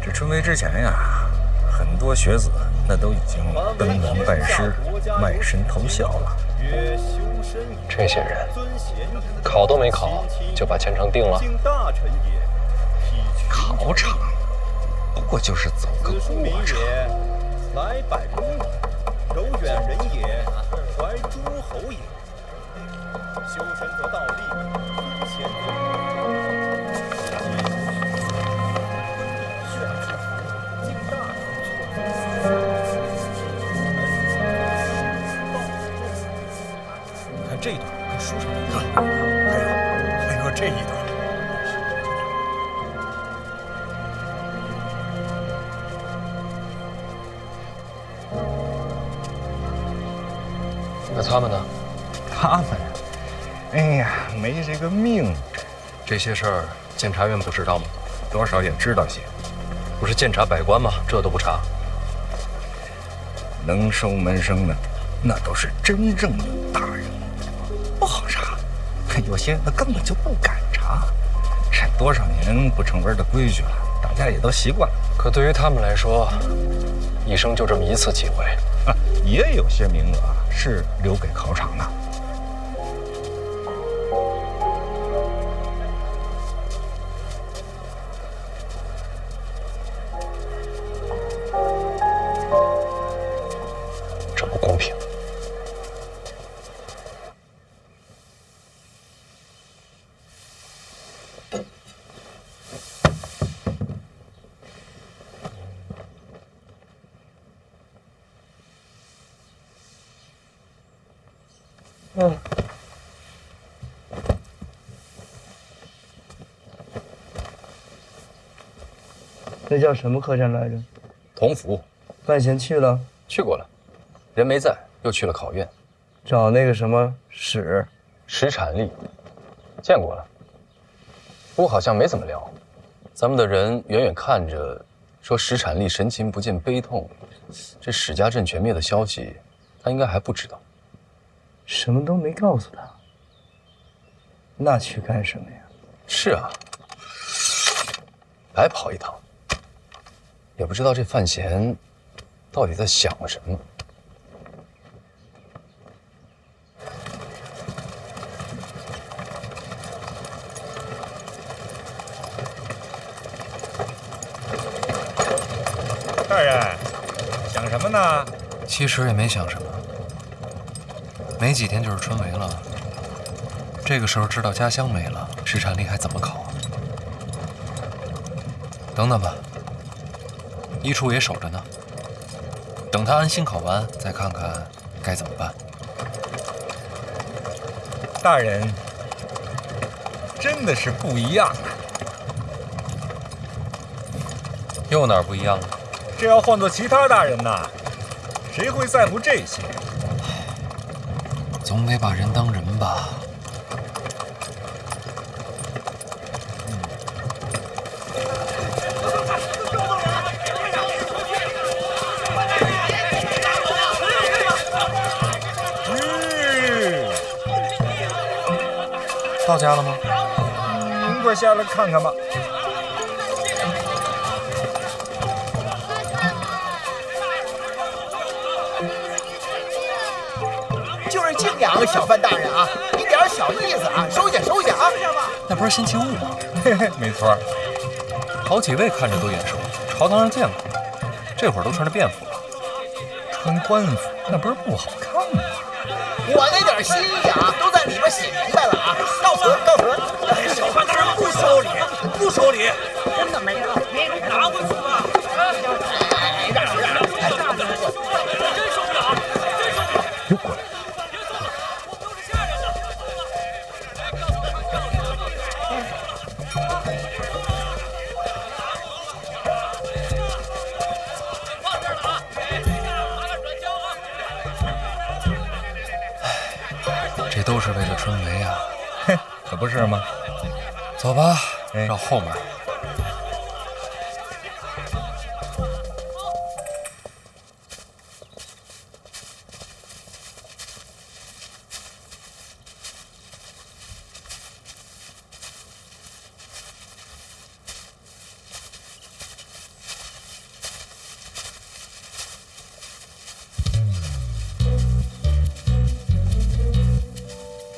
这春闱之前呀，很多学子那都已经登门拜师、卖身投效了。这些人考都没考，就把前程定了。考场不过就是走个过场。来百公里，柔远人也，怀诸侯也。修身则道立，尊贤看这一段跟书上一样。还有这一段。那他们呢？他们，哎呀，没这个命。这些事儿，监察院不知道吗？多少也知道些。不是监察百官吗？这都不查。能收门生的，那都是真正的大人，不好查。有些那根本就不敢查。这多少年不成文的规矩了，大家也都习惯了。可对于他们来说，一生就这么一次机会。也有些名额是留给考场的。这不公平。那叫什么客栈来着？同福。范闲去了？去过了，人没在，又去了考院，找那个什么史产力，见过了，不过好像没怎么聊。咱们的人远远看着，说史产力神情不见悲痛，这史家镇全灭的消息，他应该还不知道。什么都没告诉他，那去干什么呀？是啊，白跑一趟。也不知道这范闲到底在想什么。大人，想什么呢？其实也没想什么，没几天就是春闱了。这个时候知道家乡没了，史产力还怎么考啊？等等吧。一处也守着呢，等他安心考完，再看看该怎么办。大人，真的是不一样啊！又哪儿不一样了？这要换做其他大人呐，谁会在乎这些？总得把人当人吧。到家了吗？您快下来看看吧。就是敬仰小范大人啊，一点小意思啊，收下收下啊。那不是辛弃物吗？嘿嘿，没错。好几位看着都眼熟，朝堂上见过，这会儿都穿着便服了。穿官服那不是不好看吗？我那点心意啊，都在里边写明白了啊！告辞，告辞。小范大人不收礼，不收礼，真的没有，拿回去吧。让，真受不了，真受不了。又过来。这都是为了春梅啊！嘿，可不是吗？走吧，绕后门。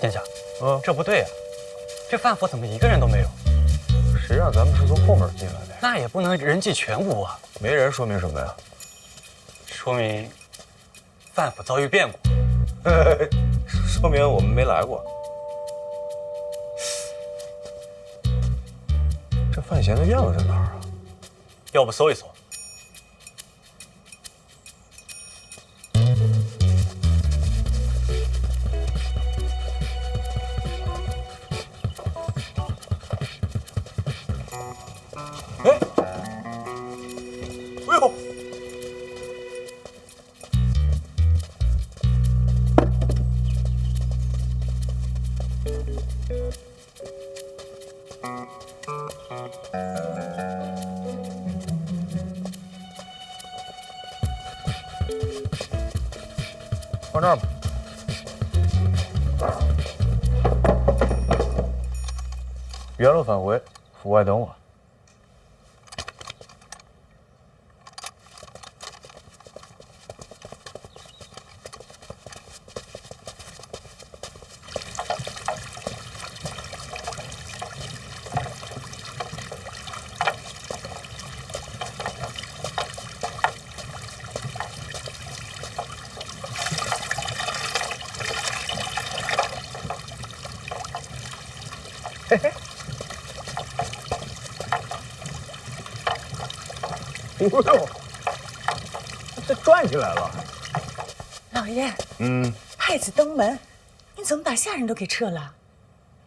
殿下，这不对呀，这范府怎么一个人都没有？谁让咱们是从后门进来的？那也不能人尽全无啊！没人说明什么呀？说明范府遭遇变故。说明我们没来过。这范闲的院子在哪儿啊？要不搜一搜？哎呦！放这儿吧。原路返回，府外等我。嘿嘿，哎呦，这转起来了。老爷，嗯，太子登门，你怎么把下人都给撤了？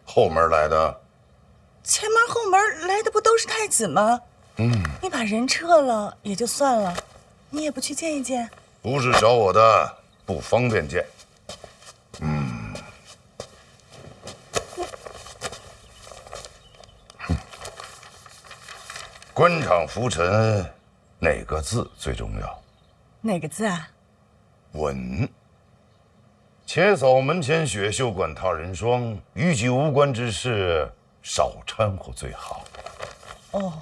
后门来的。前门后门来的不都是太子吗？嗯，你把人撤了也就算了，你也不去见一见？不是找我的，不方便见。官场浮沉，哪个字最重要？哪个字啊？稳。且扫门前雪，休管他人霜。与己无关之事，少掺和最好。哦，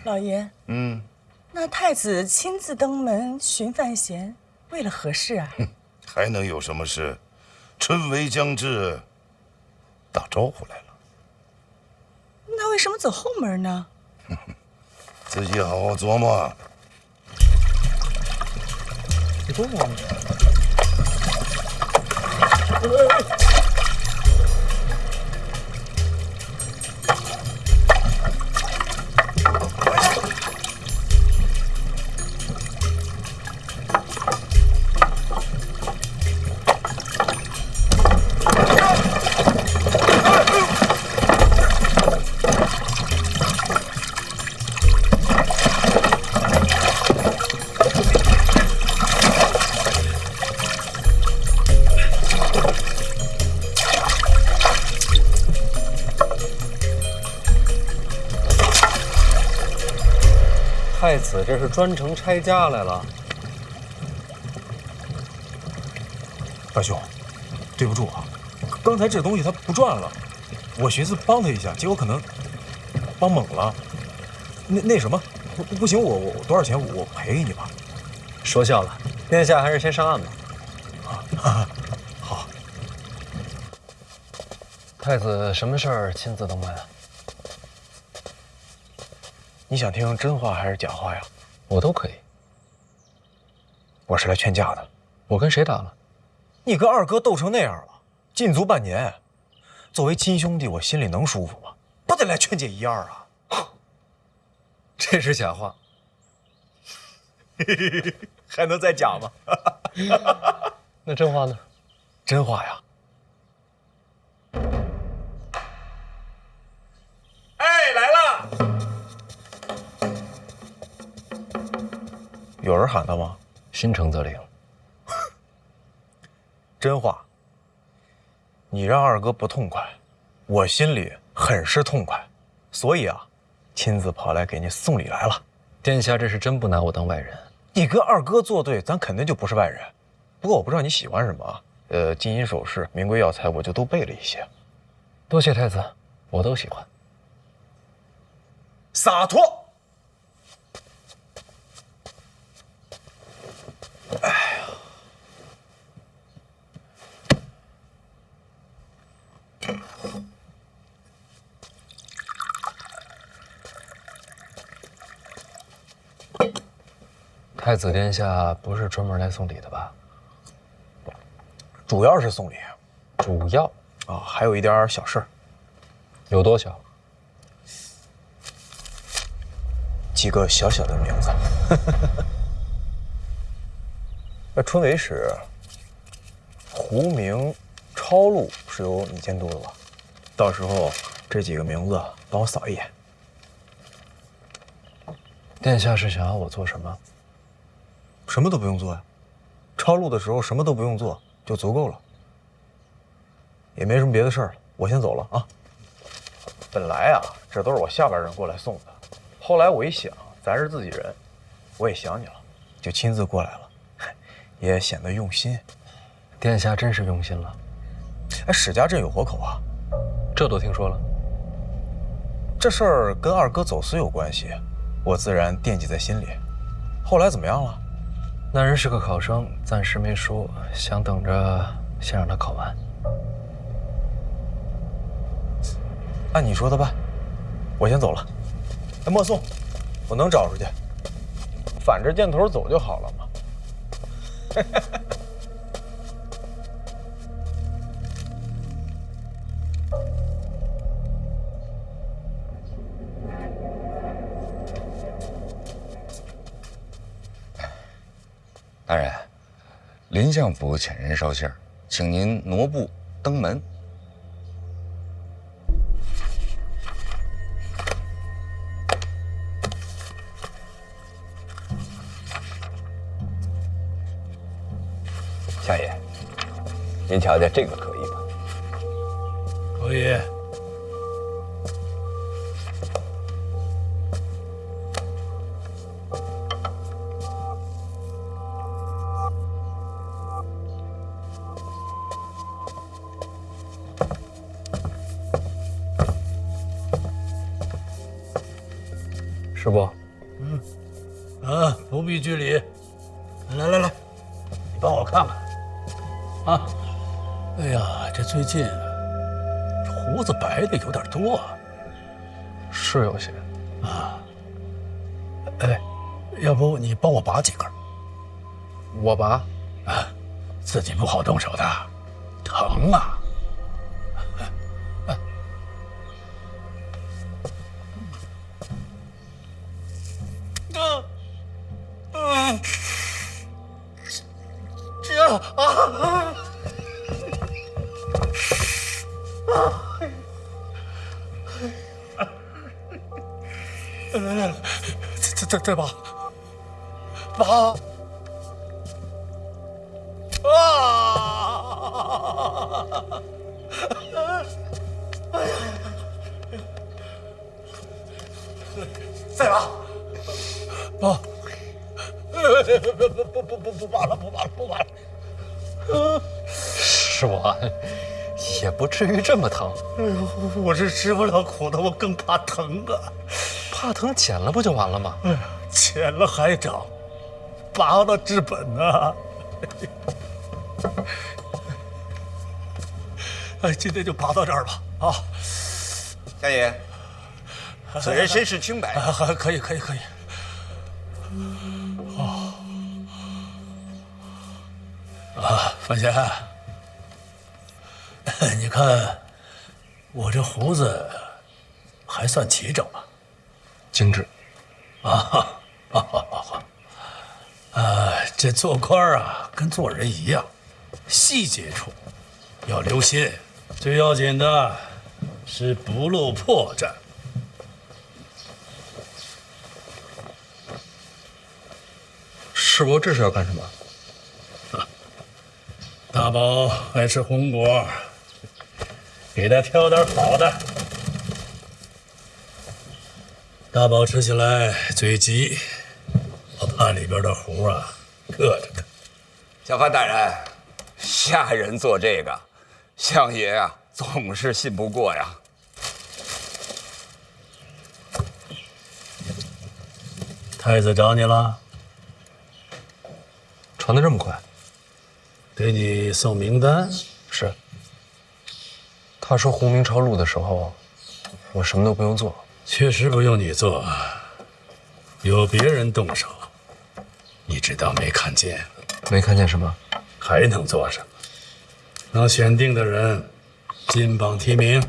老爷，嗯，那太子亲自登门寻范闲，为了何事啊？还能有什么事？春闱将至，打招呼来了。那为什么走后门呢？自己好好琢磨。你琢磨。太子这是专程拆家来了。大兄，对不住啊，刚才这东西他不转了，我寻思帮他一下，结果可能帮猛了。那什么，不行，我多少钱我赔给你吧。说笑了，殿下还是先上岸吧。啊，好。太子什么事儿亲自登门啊？你想听真话还是假话呀？我都可以。我是来劝架的。我跟谁打了？你跟二哥斗成那样了，禁足半年，作为亲兄弟，我心里能舒服吗？不得来劝解一二啊！这是假话。还能再假吗？那真话呢？真话呀。哎，来了！有人喊他吗？心诚则灵。真话，你让二哥不痛快，我心里很是痛快，所以啊，亲自跑来给你送礼来了。殿下这是真不拿我当外人。你跟二哥作对，咱肯定就不是外人。不过我不知道你喜欢什么啊？金银首饰、名贵药材，我就都备了一些。多谢太子，我都喜欢。洒脱。哎呀，太子殿下不是专门来送礼的吧？主要是送礼。主要啊，还有一点小事儿。有多小？几个小小的名字。那春闱使胡明、超路是由你监督的吧？到时候这几个名字帮我扫一眼。殿下是想要我做什么？什么都不用做呀，抄录的时候什么都不用做就足够了。也没什么别的事儿了，我先走了啊。本来啊，这都是我下边人过来送的，后来我一想，咱是自己人，我也想你了，就亲自过来了，也显得用心。殿下真是用心了。哎，史家镇有活口啊，这都听说了。这事儿跟二哥走私有关系，我自然惦记在心里。后来怎么样了？那人是个考生，暂时没说，想等着先让他考完。按你说的办，我先走了。哎，莫送，我能找出去，反着箭头走就好了嘛。大人，林相府遣人捎信儿，请您挪步登门。相爷，您瞧瞧这个可以吗？可以。师伯，不必拘礼。来，你帮我看看。啊，哎呀，这最近胡子白的有点多啊。是有些。啊，哎，要不你帮我拔几根？我拔？啊，自己不好动手的，疼啊。来，再拔，再拔，不拔了。师伯，也不至于这么疼。哎呦，我是吃不了苦的，我更怕疼啊。怕疼剪了不就完了吗？哎呀，剪了还长，拔了治本啊。哎，今天就拔到这儿吧。啊，相爷，此人身世清白。可以。范闲，你看我这胡子还算齐整吧？精致。这做官啊，跟做人一样，细节处要留心。最要紧的是不露破绽。师伯这是要干什么？大宝爱吃红果，给他挑点好的。大宝吃起来最急，我怕里边的糊啊硌着他。小范大人，下人做这个，相爷啊总是信不过呀。太子找你了，传得这么快？给你送名单。是。他说洪明朝录的时候，我什么都不用做。确实不用你做，有别人动手，你只当没看见。没看见什么？还能做什么？能选定的人，金榜题名。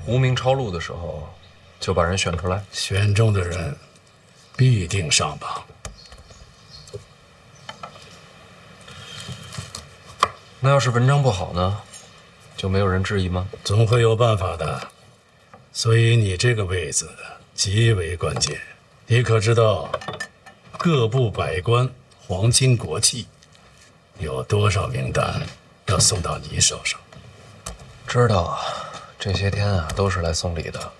无名抄录的时候，就把人选出来，选中的人必定上榜。那要是文章不好呢，就没有人质疑吗？总会有办法的。所以你这个位子极为关键。你可知道，各部百官、皇亲国戚，有多少名单要送到你手上？知道啊。这些天啊，都是来送礼的，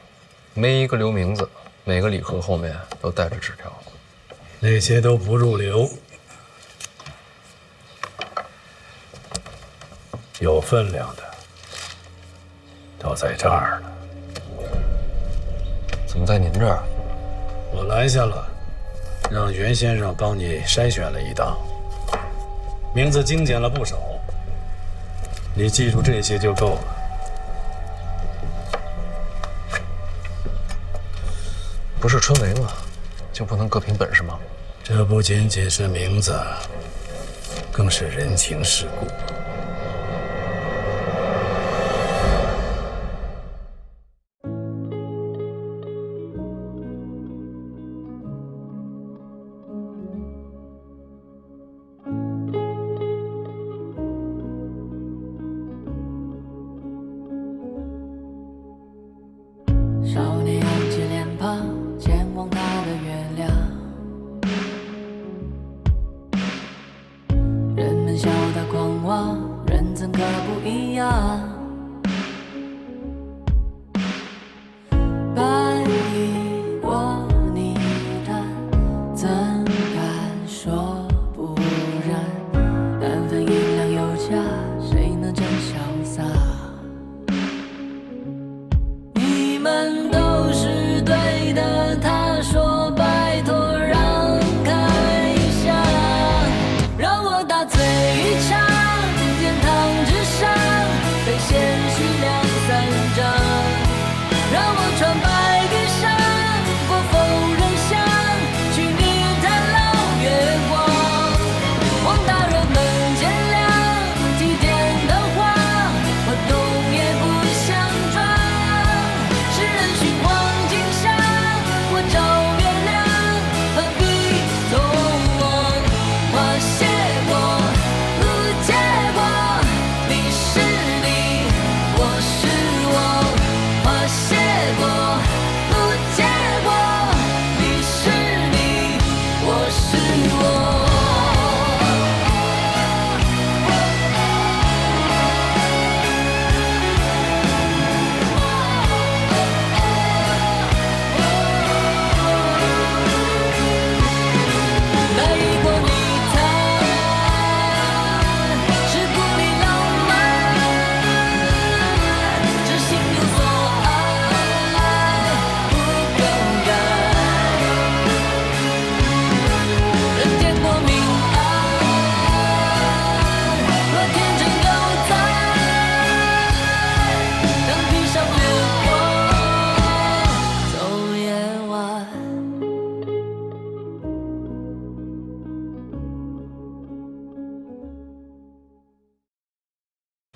没一个留名字，每个礼盒后面都带着纸条。那些都不入流，有分量的都在这儿呢。怎么在您这儿？我拦下了，让袁先生帮你筛选了一道，名字精简了不少，你记住这些就够了。不是春闱吗？就不能各凭本事吗？这不仅仅是名字，更是人情世故。少年扬起脸庞，前往他的月亮。人们笑他狂妄，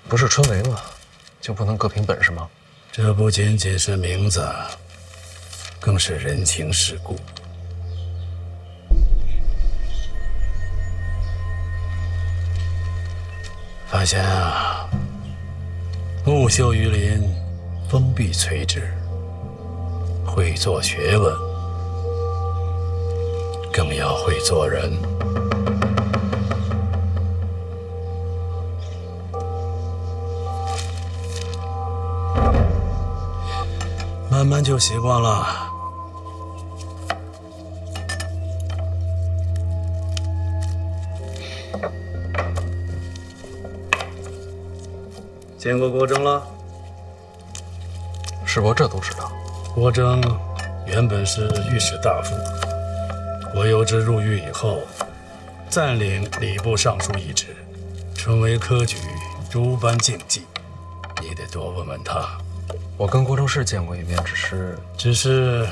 不是春闱吗？就不能各凭本事吗？这不仅仅是名字，更是人情世故。范闲啊，木秀于林，风必摧之。会做学问，更要会做人。慢慢就习惯了。见过郭征了？师伯这都知道。郭征原本是御史大夫，我由之入狱以后，暂领礼部尚书一职，春闱科举诸般竞技，你得多问问他。我跟郭征是见过一面，只是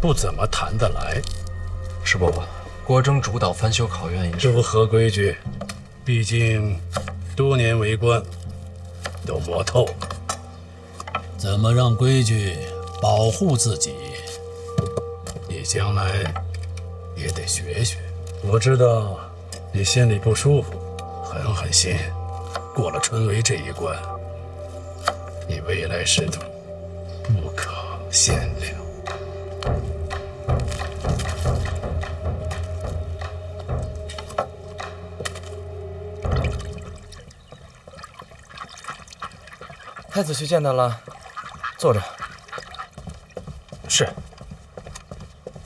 不怎么谈得来。师伯，郭征主导翻修考院一事，不合规矩，毕竟多年为官，都摸透了。怎么让规矩保护自己，你将来也得学学。我知道你心里不舒服，狠心。过了春闱这一关，你未来仕途不可限量。太子去见他了，坐着。是。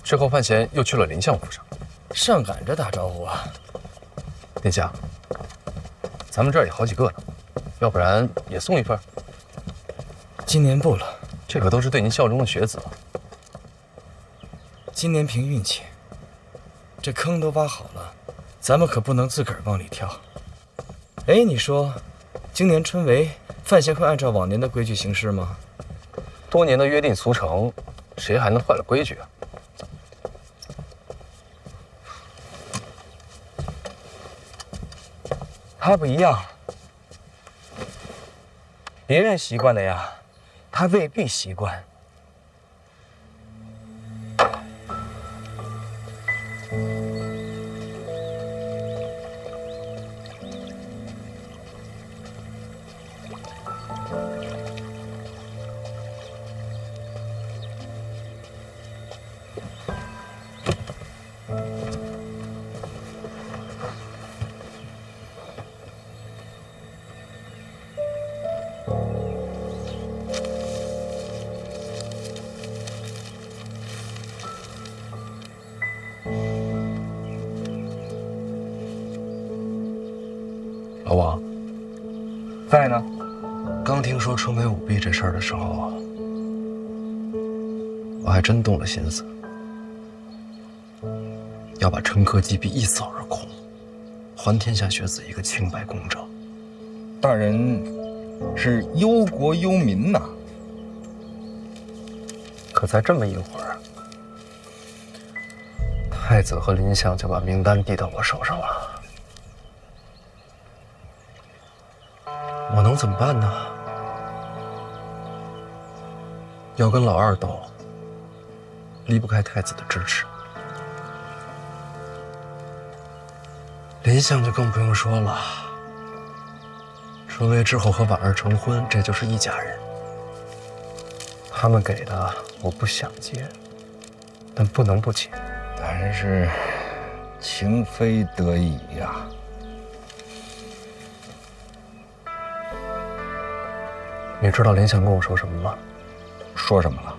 之后范闲又去了林相府上，上赶着打招呼啊。殿下，咱们这儿也好几个呢，要不然也送一份？今年不了，这可都是对您效忠的学子。今年凭运气，这坑都挖好了，咱们可不能自个儿往里跳。哎，你说，今年春闱，范闲会按照往年的规矩行事吗？多年的约定俗成，谁还能坏了规矩啊？他不一样，别人习惯的呀，他未必习惯。老王，在呢。刚听说春闱舞弊这事儿的时候，我还真动了心思，要把陈科击毙一扫而空，还天下学子一个清白公正。大人是忧国忧民呐。可才这么一会儿，太子和林相就把名单递到我手上了。我能怎么办呢？要跟老二斗，离不开太子的支持。林相就更不用说了，春闱之后和婉儿成婚，这就是一家人。他们给的我不想接，但不能不接。大人是情非得已呀。你知道林相跟我说什么吗？说什么了？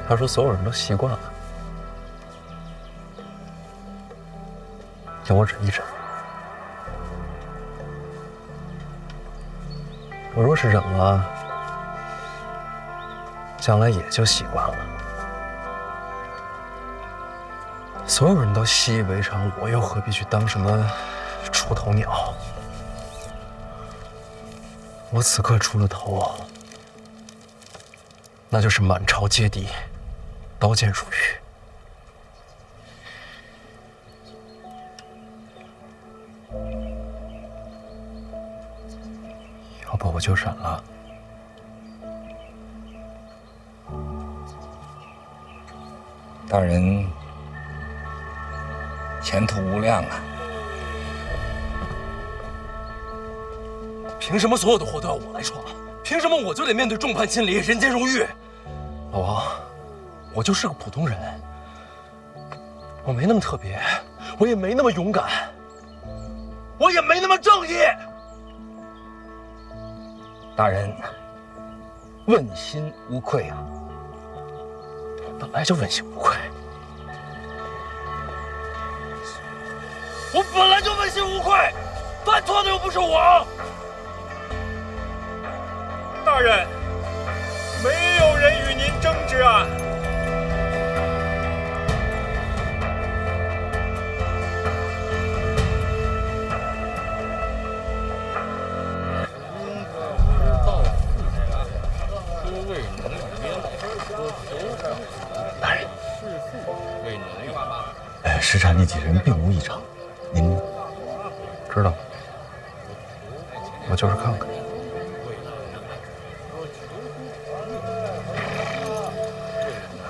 他说所有人都习惯了，要我忍一忍。我若是忍了，将来也就习惯了。所有人都习以为常，我又何必去当什么出头鸟？我此刻出了头，那就是满朝皆敌，刀剑如雨。婆婆就审了。大人前途无量啊！凭什么所有的祸都要我来闯？凭什么我就得面对众叛亲离、人间如狱？老王，我就是个普通人，我没那么特别，我也没那么勇敢，我也没那么正义。大人问心无愧啊！本来就问心无愧，我本来就问心无愧，犯错的又不是我。大人，没有人与您争执啊！大人，石产那几人并无异常，您知道，我就是看看。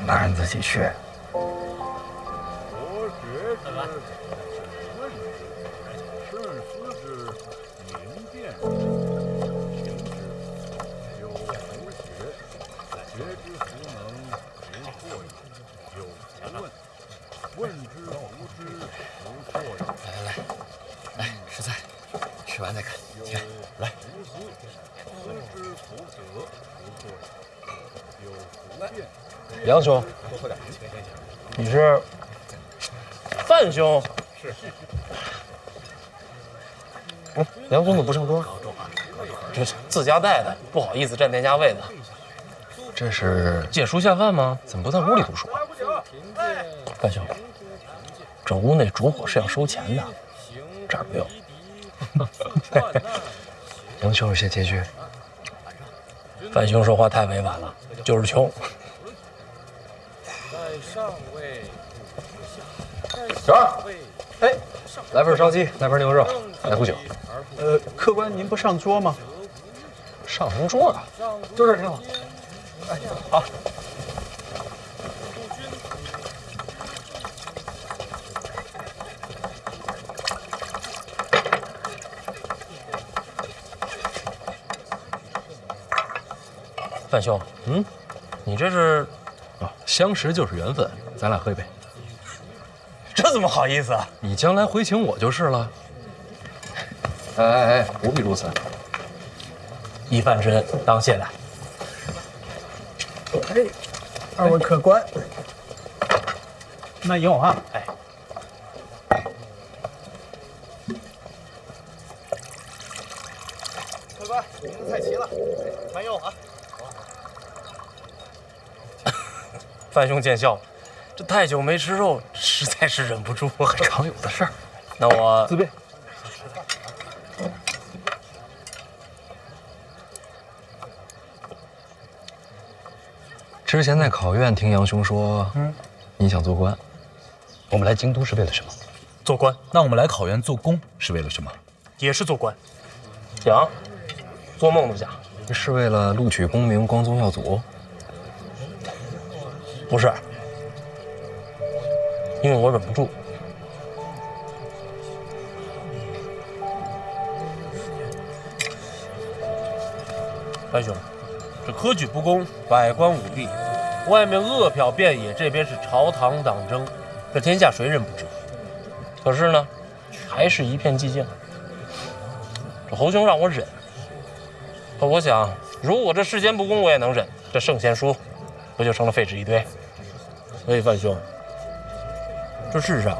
大人自己去。来，食菜，吃完再看。起来，来。杨兄，你是范兄？是。杨兄怎么不上桌？这是自家带的，不好意思占店家位子。这是借书下饭吗？怎么不在屋里读书啊？范兄，这屋内烛火是要收钱的，这儿不用。杨兄有些拮据。范兄说话太委婉了，就是穷。小二，哎，来份烧鸡，来盘牛肉，来壶酒。客官您不上桌吗？上什么桌啊？就这儿挺好。哎，好。范兄，你这是？相识就是缘分，咱俩喝一杯。这怎么好意思啊？你将来回请我就是了。哎，不必如此。一饭之恩，当谢来。哎，二位客官，慢用啊！哎，客官，您的菜齐了，慢用啊！范兄见笑了，这太久没吃肉，实在是忍不住。常有的事儿。那我自便。之前在考院听杨兄说，你想做官。我们来京都是为了什么？做官。那我们来考院做工是为了什么？也是做官。想，做梦都想。是为了录取功名，光宗耀祖？不是，因为我忍不住。范兄，这科举不公，百官舞弊，外面恶殍遍野，这边是朝堂党争，这天下谁人不知？可是呢，还是一片寂静。这侯兄让我忍，可我想，如果这世间不公，我也能忍。这圣贤书，不就成了废纸一堆？所以范兄，这世上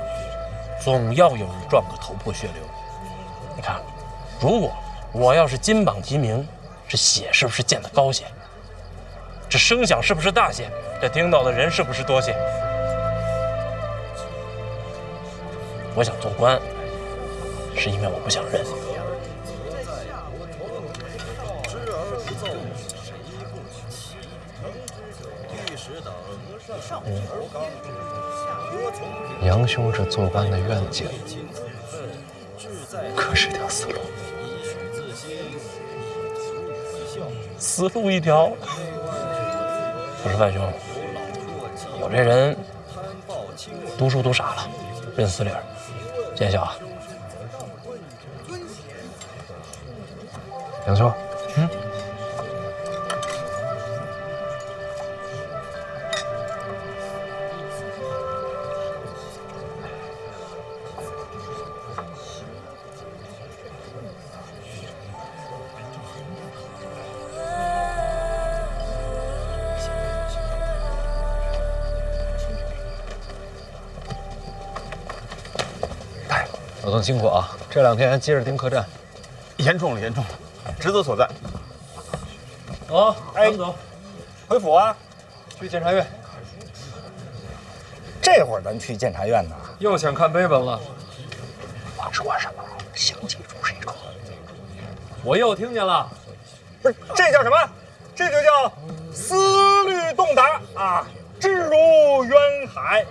总要有人撞个头破血流。你看，如果我要是金榜题名，这血是不是溅得高些？这声响是不是大些？这听到的人是不是多些？我想做官，是因为我不想认。杨兄这做官的愿景，可是条死路。死路一条。不是范兄，我这人读书读傻了，认死理儿，见笑啊。杨兄，老邓辛苦啊！这2天接着盯客栈，严重了，严重了，职责所在。走，哎，走，回府啊，去监察院。这会儿咱去监察院呢？又想看碑文了？我说什么？想记住谁说？我又听见了。不是，这叫什么？这就叫思虑洞达啊，志如渊海。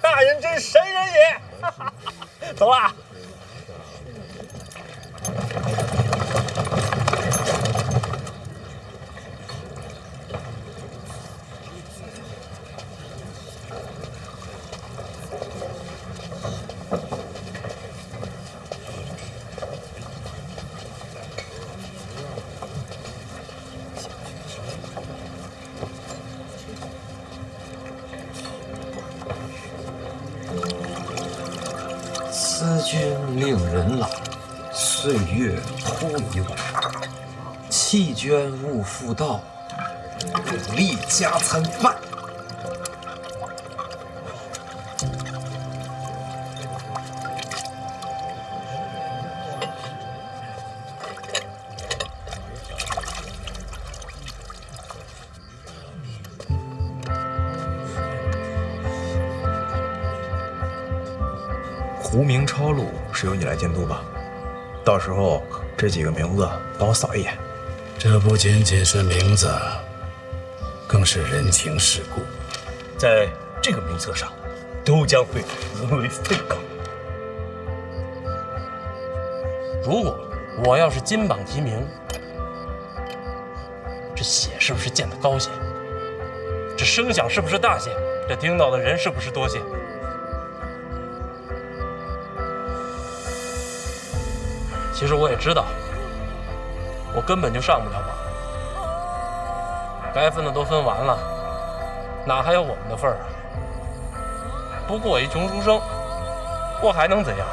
大人真神人也！走了。思君令人老，岁月忽已晚。弃捐勿复道，努力加餐饭。胡明超路是由你来监督吧？到时候这几个名字帮我扫一眼。这不仅仅是名字，更是人情世故，在这个名册上，都将会沦为废稿。如果我要是金榜题名，这血是不是溅得高些？这声响是不是大些？这听到的人是不是多些？其实我也知道，我根本就上不了榜，该分的都分完了，哪还有我们的份儿啊？不过我一穷书生，我还能怎样？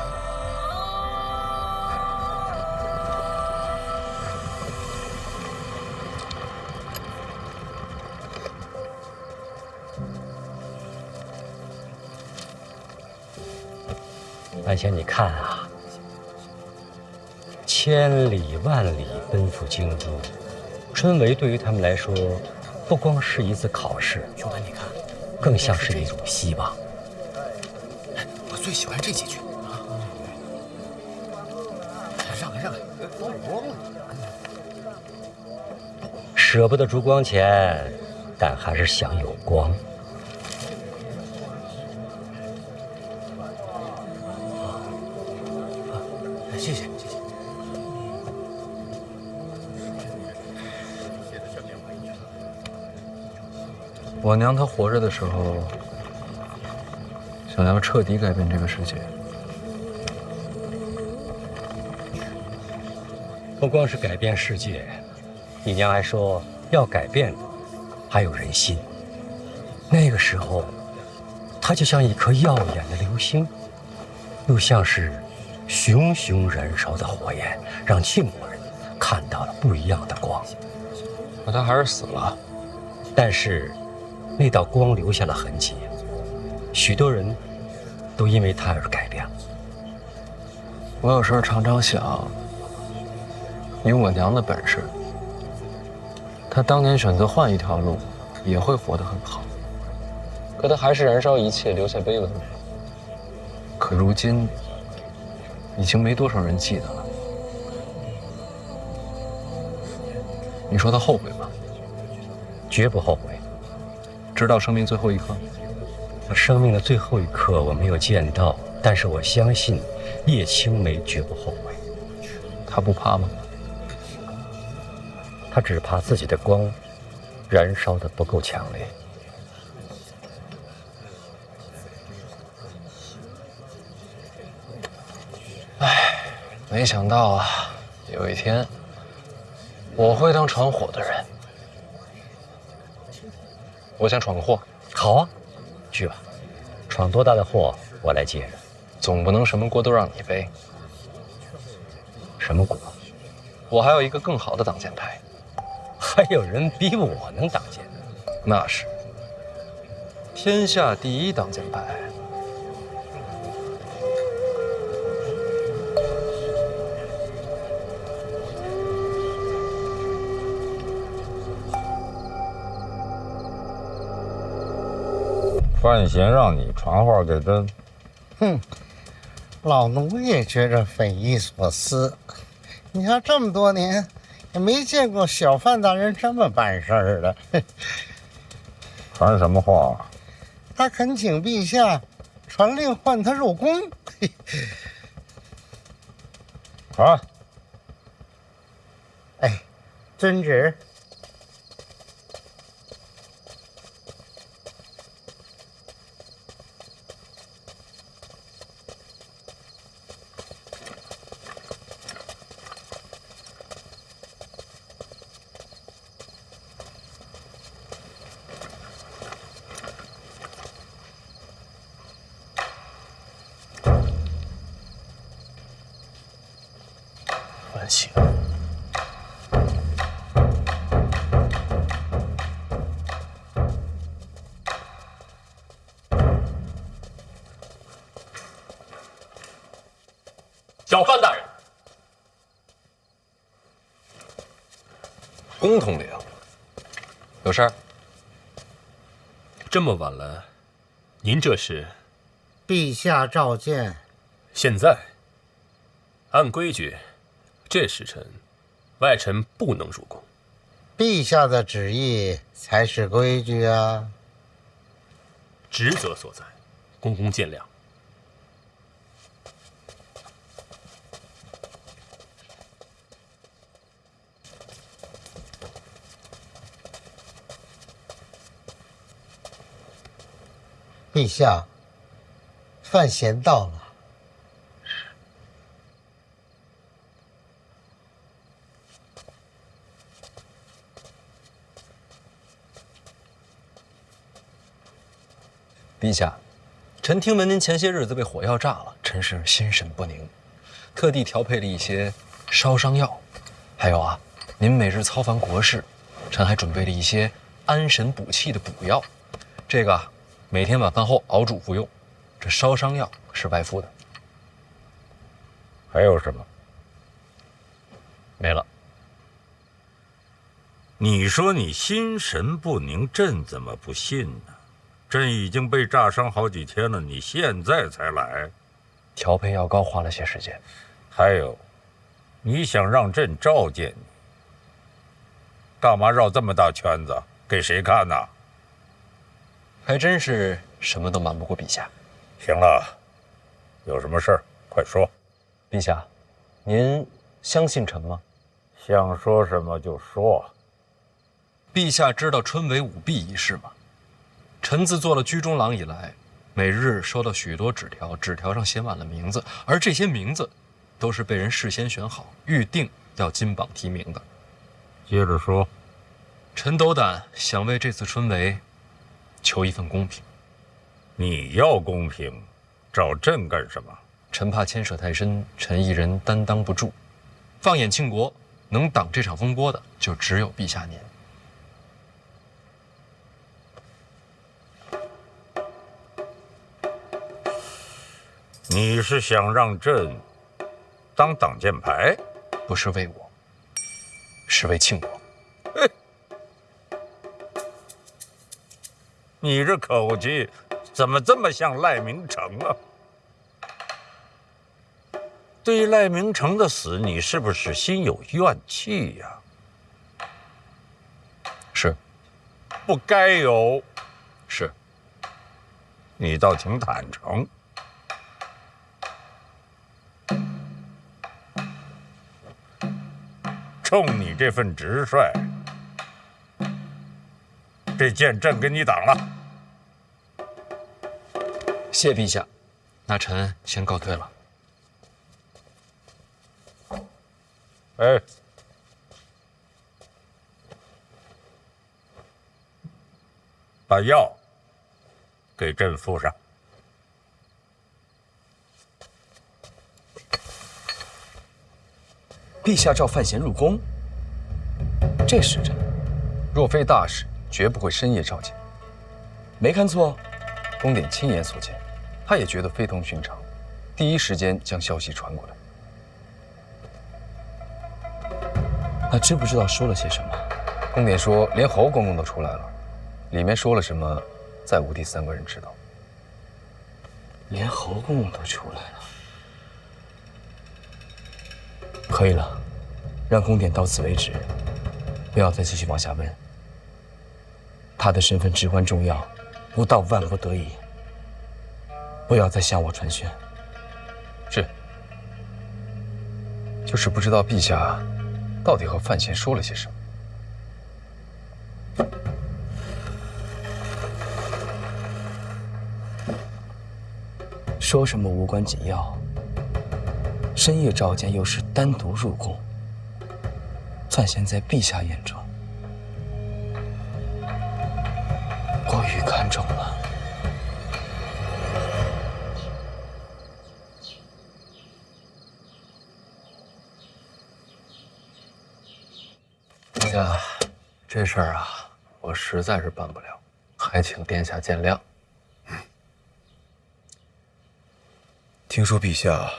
而且你看啊，千里万里奔赴京都，春闱对于他们来说，不光是一次考试，兄台，你看，更像是一种希望。我最喜欢这几句。让开，光了。舍不得烛光钱，但还是想有光。谢谢。我娘她活着的时候，想要彻底改变这个世界。不光是改变世界，你娘还说要改变的还有人心。那个时候，她就像一颗耀眼的流星，又像是熊熊燃烧的火焰，让庆国人看到了不一样的光。可她还是死了。但是，那道光留下了痕迹，许多人都因为它而改变了。我有时候常常想，以我娘的本事，她当年选择换一条路，也会活得很好。可她还是燃烧一切，留下碑文。可如今，已经没多少人记得了。你说她后悔吗？绝不后悔。直到生命最后一刻。生命的最后一刻我没有见到，但是我相信叶青梅绝不后悔。她不怕吗？他只怕自己的光燃烧的不够强烈。没想到啊，有一天我会当闯祸的人。我想闯个祸。好啊，去吧，闯多大的祸我来接着。总不能什么锅都让你背。什么锅？我还有一个更好的挡箭牌。还有人比我能挡箭？那是天下第一挡箭牌。范闲让你传话给朕，哼，老奴也觉着匪夷所思。你看这么多年，也没见过小范大人这么办事儿的。传什么话？他恳请陛下传令唤他入宫。传。哎，遵旨。范闲，小范大人，龚统领，有事儿？这么晚了，您这是？陛下召见。现在，按规矩，这时辰，外臣不能入宫。陛下的旨意才是规矩啊。职责所在，公公见谅。陛下，范闲到了。陛下，臣听闻您前些日子被火药炸了，臣是心神不宁，特地调配了一些烧伤药。还有啊，您每日操烦国事，臣还准备了一些安神补气的补药。这个每天晚饭后熬煮服用。这烧伤药是外敷的。还有什么？没了。你说你心神不宁，朕怎么不信呢？朕已经被炸伤好几天了，你现在才来？调配药膏花了些时间。还有，你想让朕召见你，干嘛绕这么大圈子？给谁看呢？还真是什么都瞒不过陛下。行了，有什么事儿快说。陛下，您相信臣吗？想说什么就说。陛下知道春闱舞弊一事吗？臣自做了居中郎以来，每日收到许多纸条，纸条上写满了名字，而这些名字都是被人事先选好、预定要金榜题名的。接着说。臣斗胆想为这次春闱求一份公平。你要公平，找朕干什么？臣怕牵涉太深，臣一人担当不住。放眼庆国，能挡这场风波的，就只有陛下您。你是想让朕当挡箭牌？不是为我，是为庆国。你这口气怎么这么像赖明成啊？对赖明成的死，你是不是心有怨气呀？是。不该有。是。你倒挺坦诚。冲你这份直率，这剑朕给你挡了。谢陛下，那臣先告退了。哎，把药给朕敷上。陛下召范闲入宫，这时辰，若非大事，绝不会深夜召见。没看错，宫典亲眼所见，他也觉得非同寻常，第一时间将消息传过来。那知不知道说了些什么？宫典说，连侯公公都出来了，里面说了什么，再无第三个人知道。连侯公公都出来了。可以了，让宫典到此为止，不要再继续往下问。他的身份至关重要，不到万不得已，不要再向我传宣。是，就是不知道陛下到底和范闲说了些什么。说什么无关紧要，深夜召见又是单独入宫，范闲在陛下眼中过于看重了。陛下，这事儿啊，我实在是办不了，还请殿下见谅。听说陛下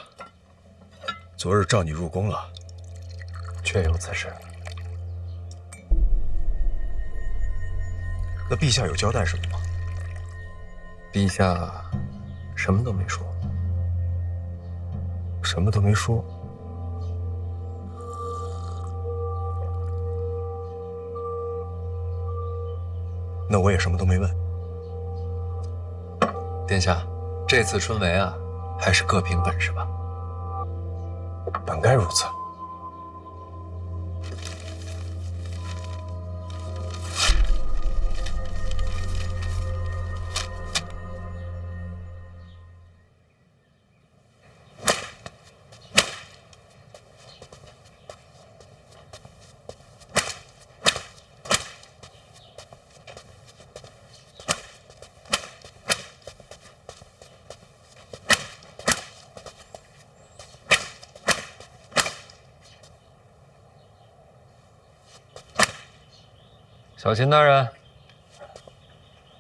昨日召你入宫了，确有此事。那陛下有交代什么吗？陛下什么都没说。什么都没说。那我也什么都没问。殿下，这次春闱啊，还是各凭本事吧。本该如此。小秦大人，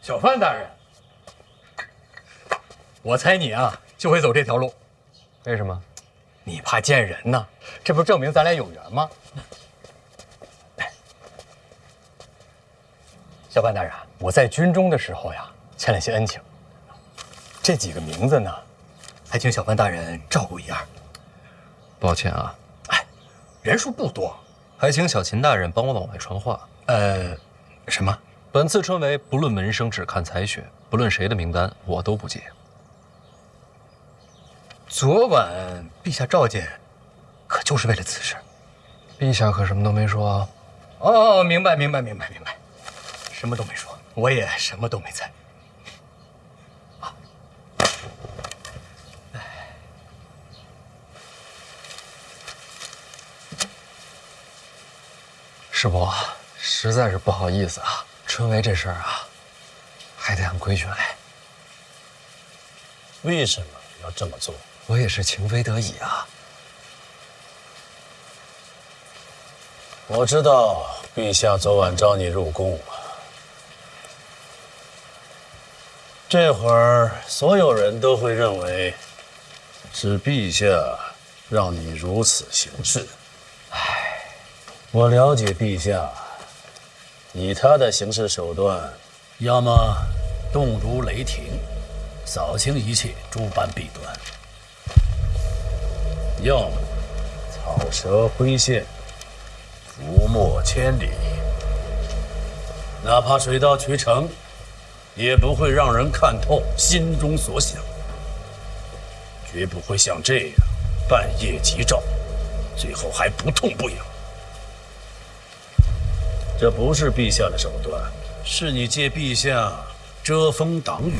小范大人，我猜你啊就会走这条路。为什么？你怕见人呢？这不是证明咱俩有缘吗？小范大人，我在军中的时候呀，欠了些恩情。这几个名字呢，还请小范大人照顾一二。抱歉啊，人数不多，还请小秦大人帮我往外传话。什么？本次春闱不论门生，只看才学，不论谁的名单，我都不接。昨晚陛下召见，可就是为了此事。陛下可什么都没说啊？哦，明白，什么都没说，我也什么都没猜。师伯，实在是不好意思啊，春闱这事儿啊，还得按规矩来。为什么要这么做？我也是情非得已啊。我知道陛下昨晚召你入宫，这会儿所有人都会认为是陛下让你如此行事。我了解陛下，以他的行事手段，要么动如雷霆，扫清一切，诸般弊端；要么草蛇灰线，伏没千里。哪怕水到渠成，也不会让人看透心中所想，绝不会像这样半夜急召，最后还不痛不痒。这不是陛下的手段，是你借陛下遮风挡雨。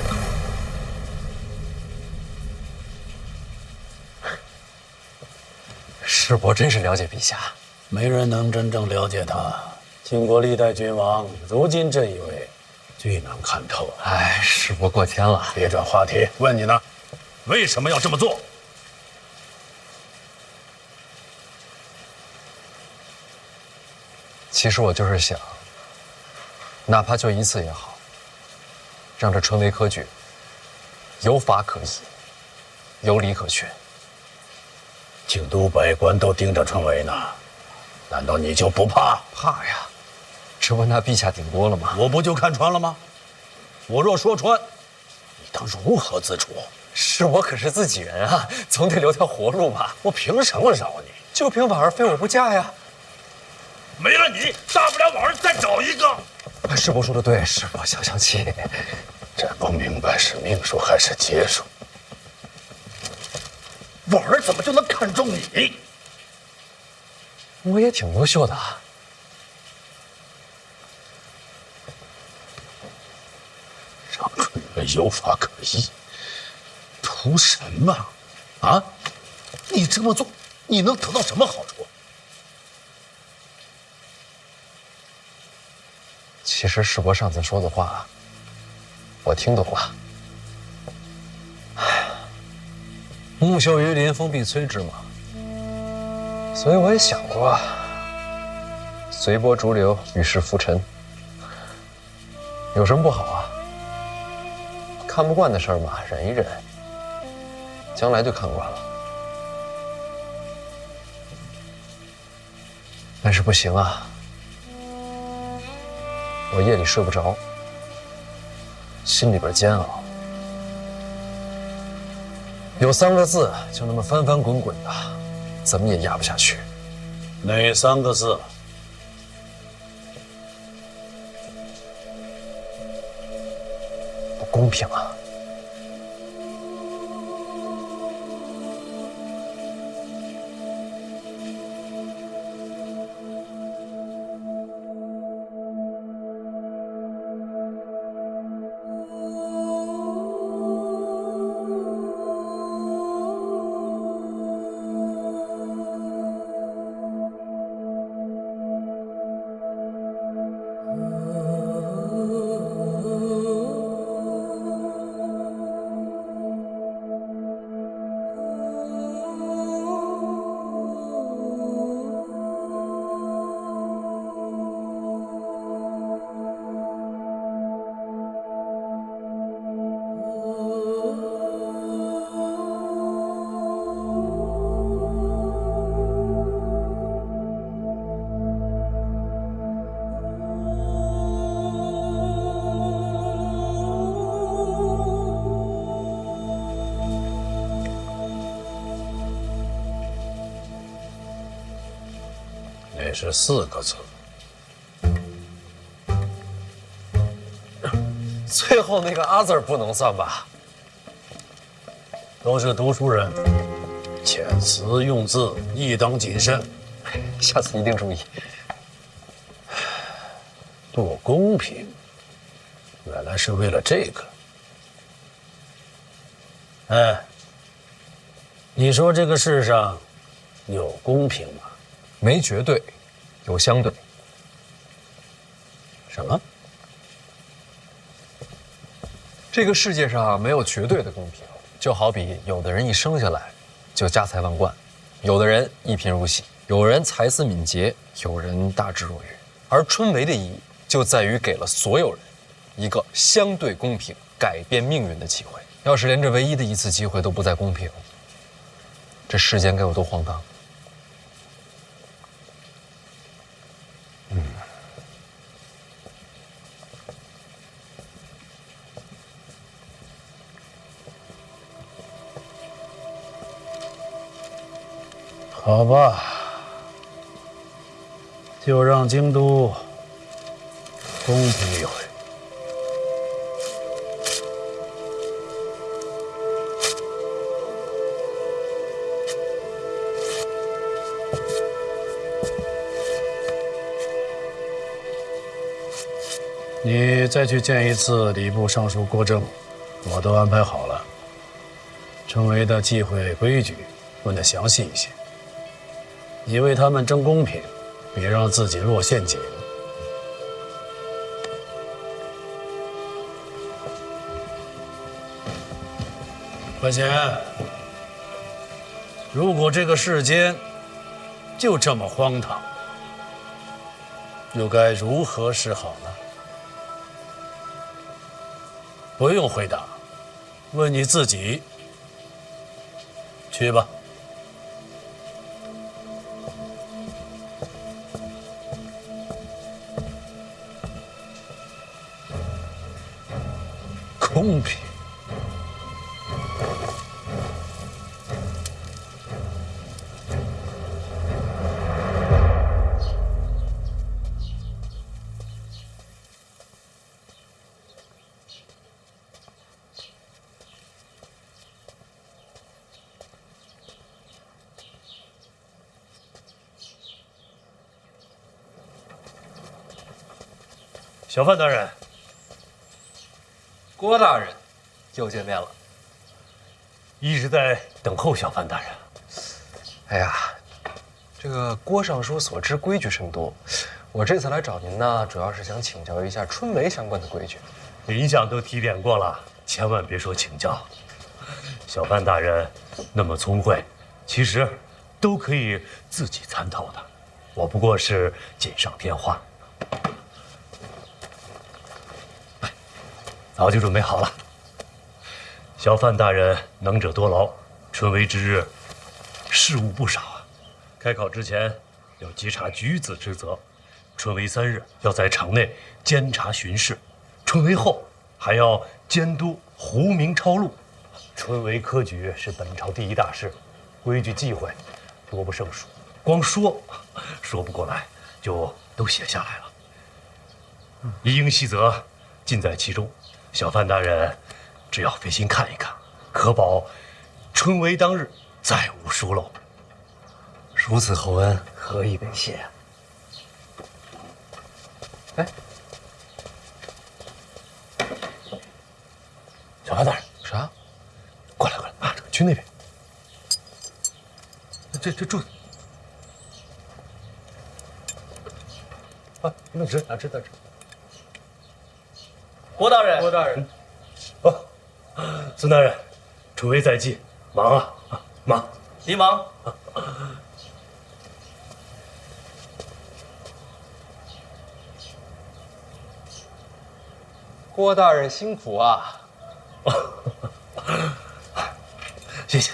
世伯真是了解陛下，没人能真正了解他。经过历代君王，如今这一位最能看透。哎，世伯过天了。别转话题，问你呢，为什么要这么做？其实我就是想，哪怕就一次也好，让这春闱科举有法可依，有理可循。京都百官都盯着春闱呢，难道你就不怕？怕呀，这不拿陛下顶锅了吗？我不就看穿了吗？我若说穿，你当如何自处？是我可是自己人啊，总得留条活路吧。我凭什么饶你？就凭婉儿非我不嫁呀。没了你，大不了婉儿再找一个。师伯说的对，师伯消消气。真不明白是命数还是劫数。婉儿怎么就能看中你？我也挺优秀的。让春闱有法可依，图什么？啊？你这么做，你能得到什么好处？其实世伯上次说的话，我听懂了。木秀于林，风必摧之嘛。所以我也想过，随波逐流，与世浮沉，有什么不好啊？看不惯的事儿嘛，忍一忍，将来就看惯了。但是不行啊，我夜里睡不着，心里边煎熬。有3个字，就那么翻翻滚滚的，怎么也压不下去。哪3个字？不公平啊！那是4个字。最后那个“字不能算吧？都是读书人，遣词用字亦当谨慎。下次一定注意。不公平，原来是为了这个。哎，你说这个世上有公平吗？没绝对，有相对。什么？这个世界上没有绝对的公平，就好比有的人一生下来就家财万贯，有的人一贫如洗，有人才思敏捷，有人大智若愚。而春闱的意义就在于给了所有人一个相对公平、改变命运的机会。要是连这唯一的一次机会都不再公平，这世间该有多荒唐！好吧，就让京都公平一回。你再去见一次礼部尚书郭正，我都安排好了。春闱的忌讳规矩问得详细一些。你为他们争公平，别让自己落陷阱。范闲，如果这个世间就这么荒唐，又该如何是好呢？不用回答，问你自己。去吧。公平。小范大人，郭大人，又见面了。一直在等候小范大人。哎呀，这个郭尚书所知规矩甚多，我这次来找您呢，主要是想请教一下春闱相关的规矩。林相都提点过了，千万别说请教。小范大人那么聪慧，其实都可以自己参透的。我不过是锦上添花。早就准备好了。小范大人能者多劳，春闱之日，事务不少啊。开考之前要稽查举子之责，春闱3日要在场内监察巡视，春闱后还要监督胡明抄录。春闱科举是本朝第一大事，规矩忌讳多不胜数，光说不过来，就都写下来了。一应细则尽在其中。小范大人，只要费心看一看，可保春闱当日再无疏漏。如此厚恩，何以为谢？哎，小范大人，啥？过来啊，去那边。这柱子啊，弄直，拿直。郭大人，哦，孙大人，春闱在即，忙啊，忙。急忙。郭大人辛苦啊！谢谢。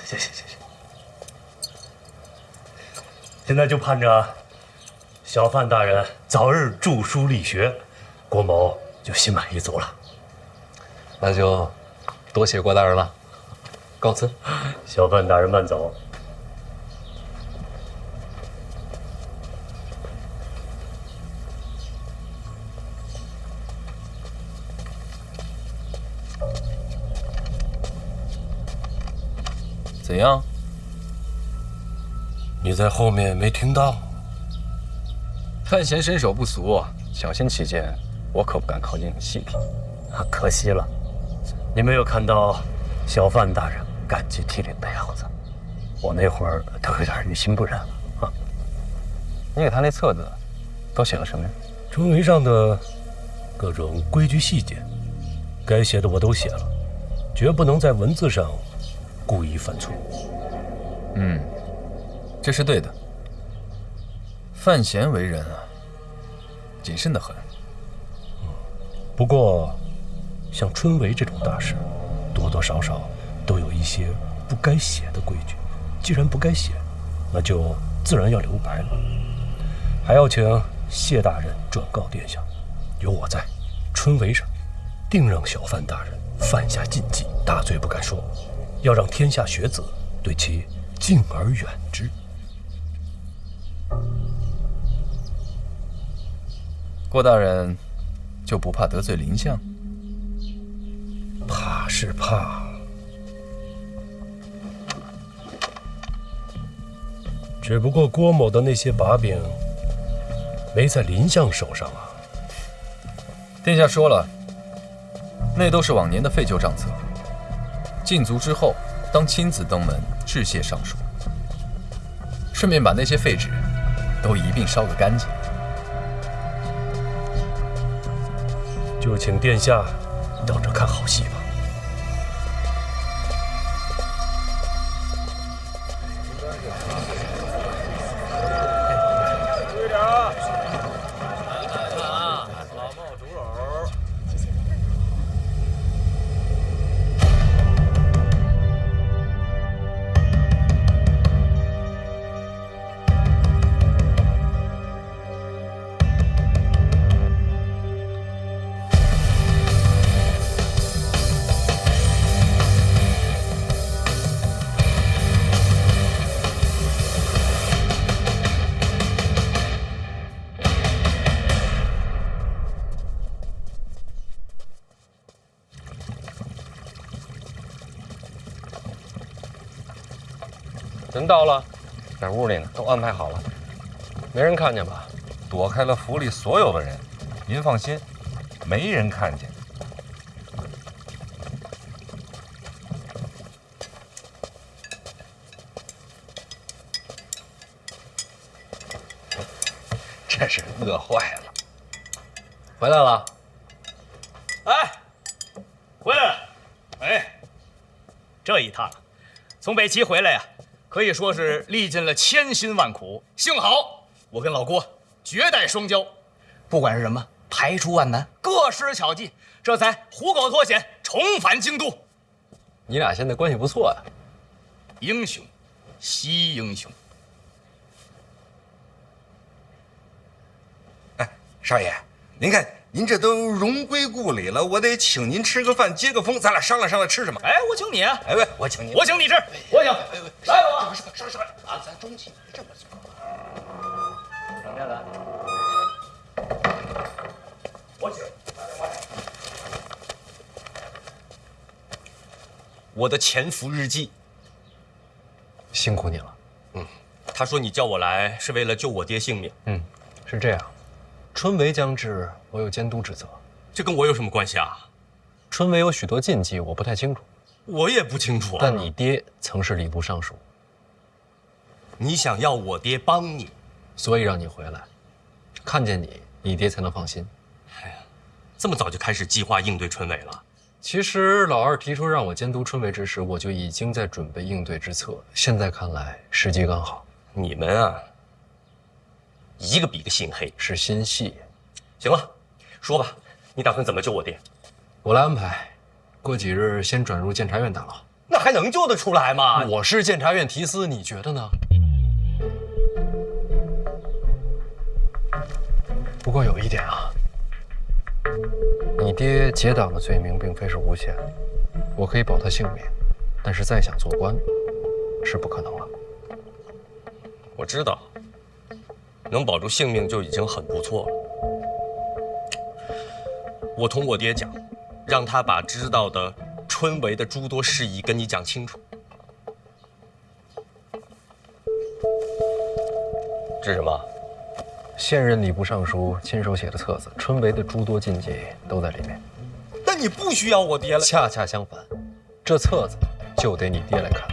现在就盼着小范大人早日著书立学，郭某就心满意足了。那就多谢郭大人了，告辞。小范大人慢走。怎样？你在后面没听到？范闲身手不俗，小心起见，我可不敢靠近细品。可惜了，你没有看到小范大人感激涕零的样子，我那会儿都有点于心不忍了啊。你给他那册子都写了什么呀？春闱上的各种规矩细节，该写的我都写了，绝不能在文字上故意犯错。这是对的。范闲为人啊，谨慎得很。不过，像春闱这种大事，多多少少都有一些不该写的规矩。既然不该写，那就自然要留白了。还要请谢大人转告殿下，有我在，春闱上定让小范大人犯下禁忌，大罪不敢说，要让天下学子对其敬而远之。郭大人就不怕得罪林相？怕是怕，只不过郭某的那些把柄没在林相手上啊。殿下说了，那都是往年的废旧账册。禁足之后，当亲自登门致谢上书，顺便把那些废纸都一并烧个干净。就请殿下等着看好戏吧。注意点啊！老冒竹篓。人到了，在屋里呢，都安排好了，没人看见吧？躲开了府里所有的人，您放心，没人看见。真是饿坏了。回来了。哎，回来了。哎，这一趟从北齐回来呀，可以说是历尽了千辛万苦。幸好我跟老郭绝代双骄，不管是什么排除万难，各施巧计，这才虎口脱险，重返京都。你俩现在关系不错呀。英雄惜英雄。少爷，您看您这都荣归故里了，我得请您吃个饭，接个风，咱俩商量商量吃什么。哎，我请你啊！哎喂，我请你，我请你吃，我请。来吧，少爷啊，咱中气这么做。什么呀，咱？我请。我的潜伏日记。辛苦你了。他说你叫我来是为了救我爹性命。是这样。春闱将至，我有监督职责。这跟我有什么关系啊？春闱有许多禁忌，我不太清楚。我也不清楚啊。但你爹曾是礼部尚书。你想要我爹帮你，所以让你回来，看见你，你爹才能放心。哎呀，这么早就开始计划应对春闱了？其实老二提出让我监督春闱之时，我就已经在准备应对之策。现在看来，时机刚好。你们啊，一个比个心黑，是心细。行了，说吧，你打算怎么救我爹？我来安排。过几日先转入监察院大牢。那还能救得出来吗？我是监察院提司，你觉得呢？不过有一点啊，你爹结党的罪名并非是无限，我可以保他性命，但是再想做官，是不可能了。我知道，能保住性命就已经很不错了。我同我爹讲，让他把知道的春闱的诸多事宜跟你讲清楚。这是什么？现任礼部尚书亲手写的册子，春闱的诸多禁忌都在里面。但你不需要我爹了。恰恰相反，这册子就得你爹来看。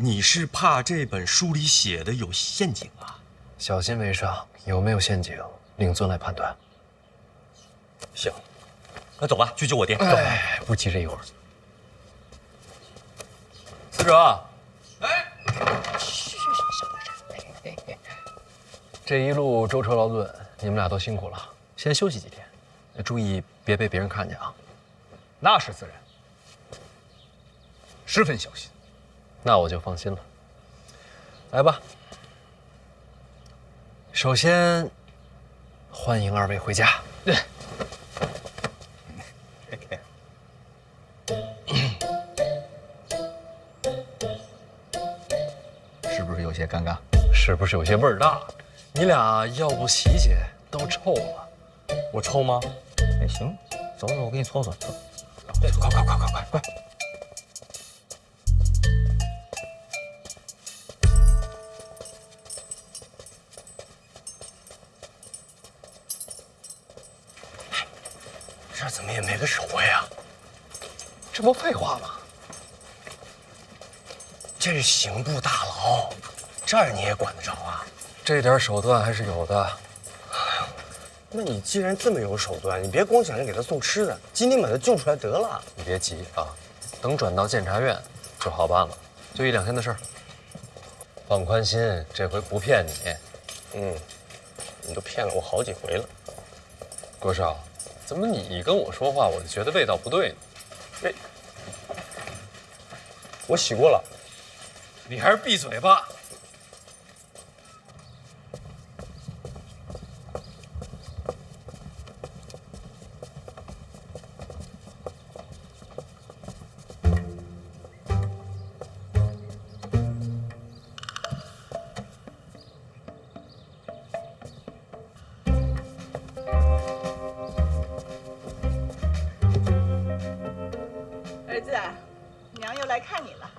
你是怕这本书里写的有陷阱啊？小心为上，有没有陷阱，令尊来判断。行，那走吧，去救我爹。哎，不急这一会儿。司者，这一路舟车劳顿，你们俩都辛苦了，先休息几天，注意别被别人看见啊。那是自然，十分小心。那我就放心了。来吧，首先欢迎二位回家。对。是不是有些尴尬？是不是有些味儿大？你俩要不洗洗，都臭了。我臭吗？哎，行，走走，我给你搓搓。走，快！个守卫啊？这不废话吗？这是刑部大牢，这儿你也管得着啊？这点手段还是有的。那你既然这么有手段，你别光想着给他送吃的，今天把他救出来得了。你别急啊，等转到监察院就好办了，就1-2天的事儿。放宽心，这回不骗你。你都骗了我好几回了。郭少，怎么你跟我说话，我就觉得味道不对呢？我洗过了。你还是闭嘴吧。儿子，娘又来看你了。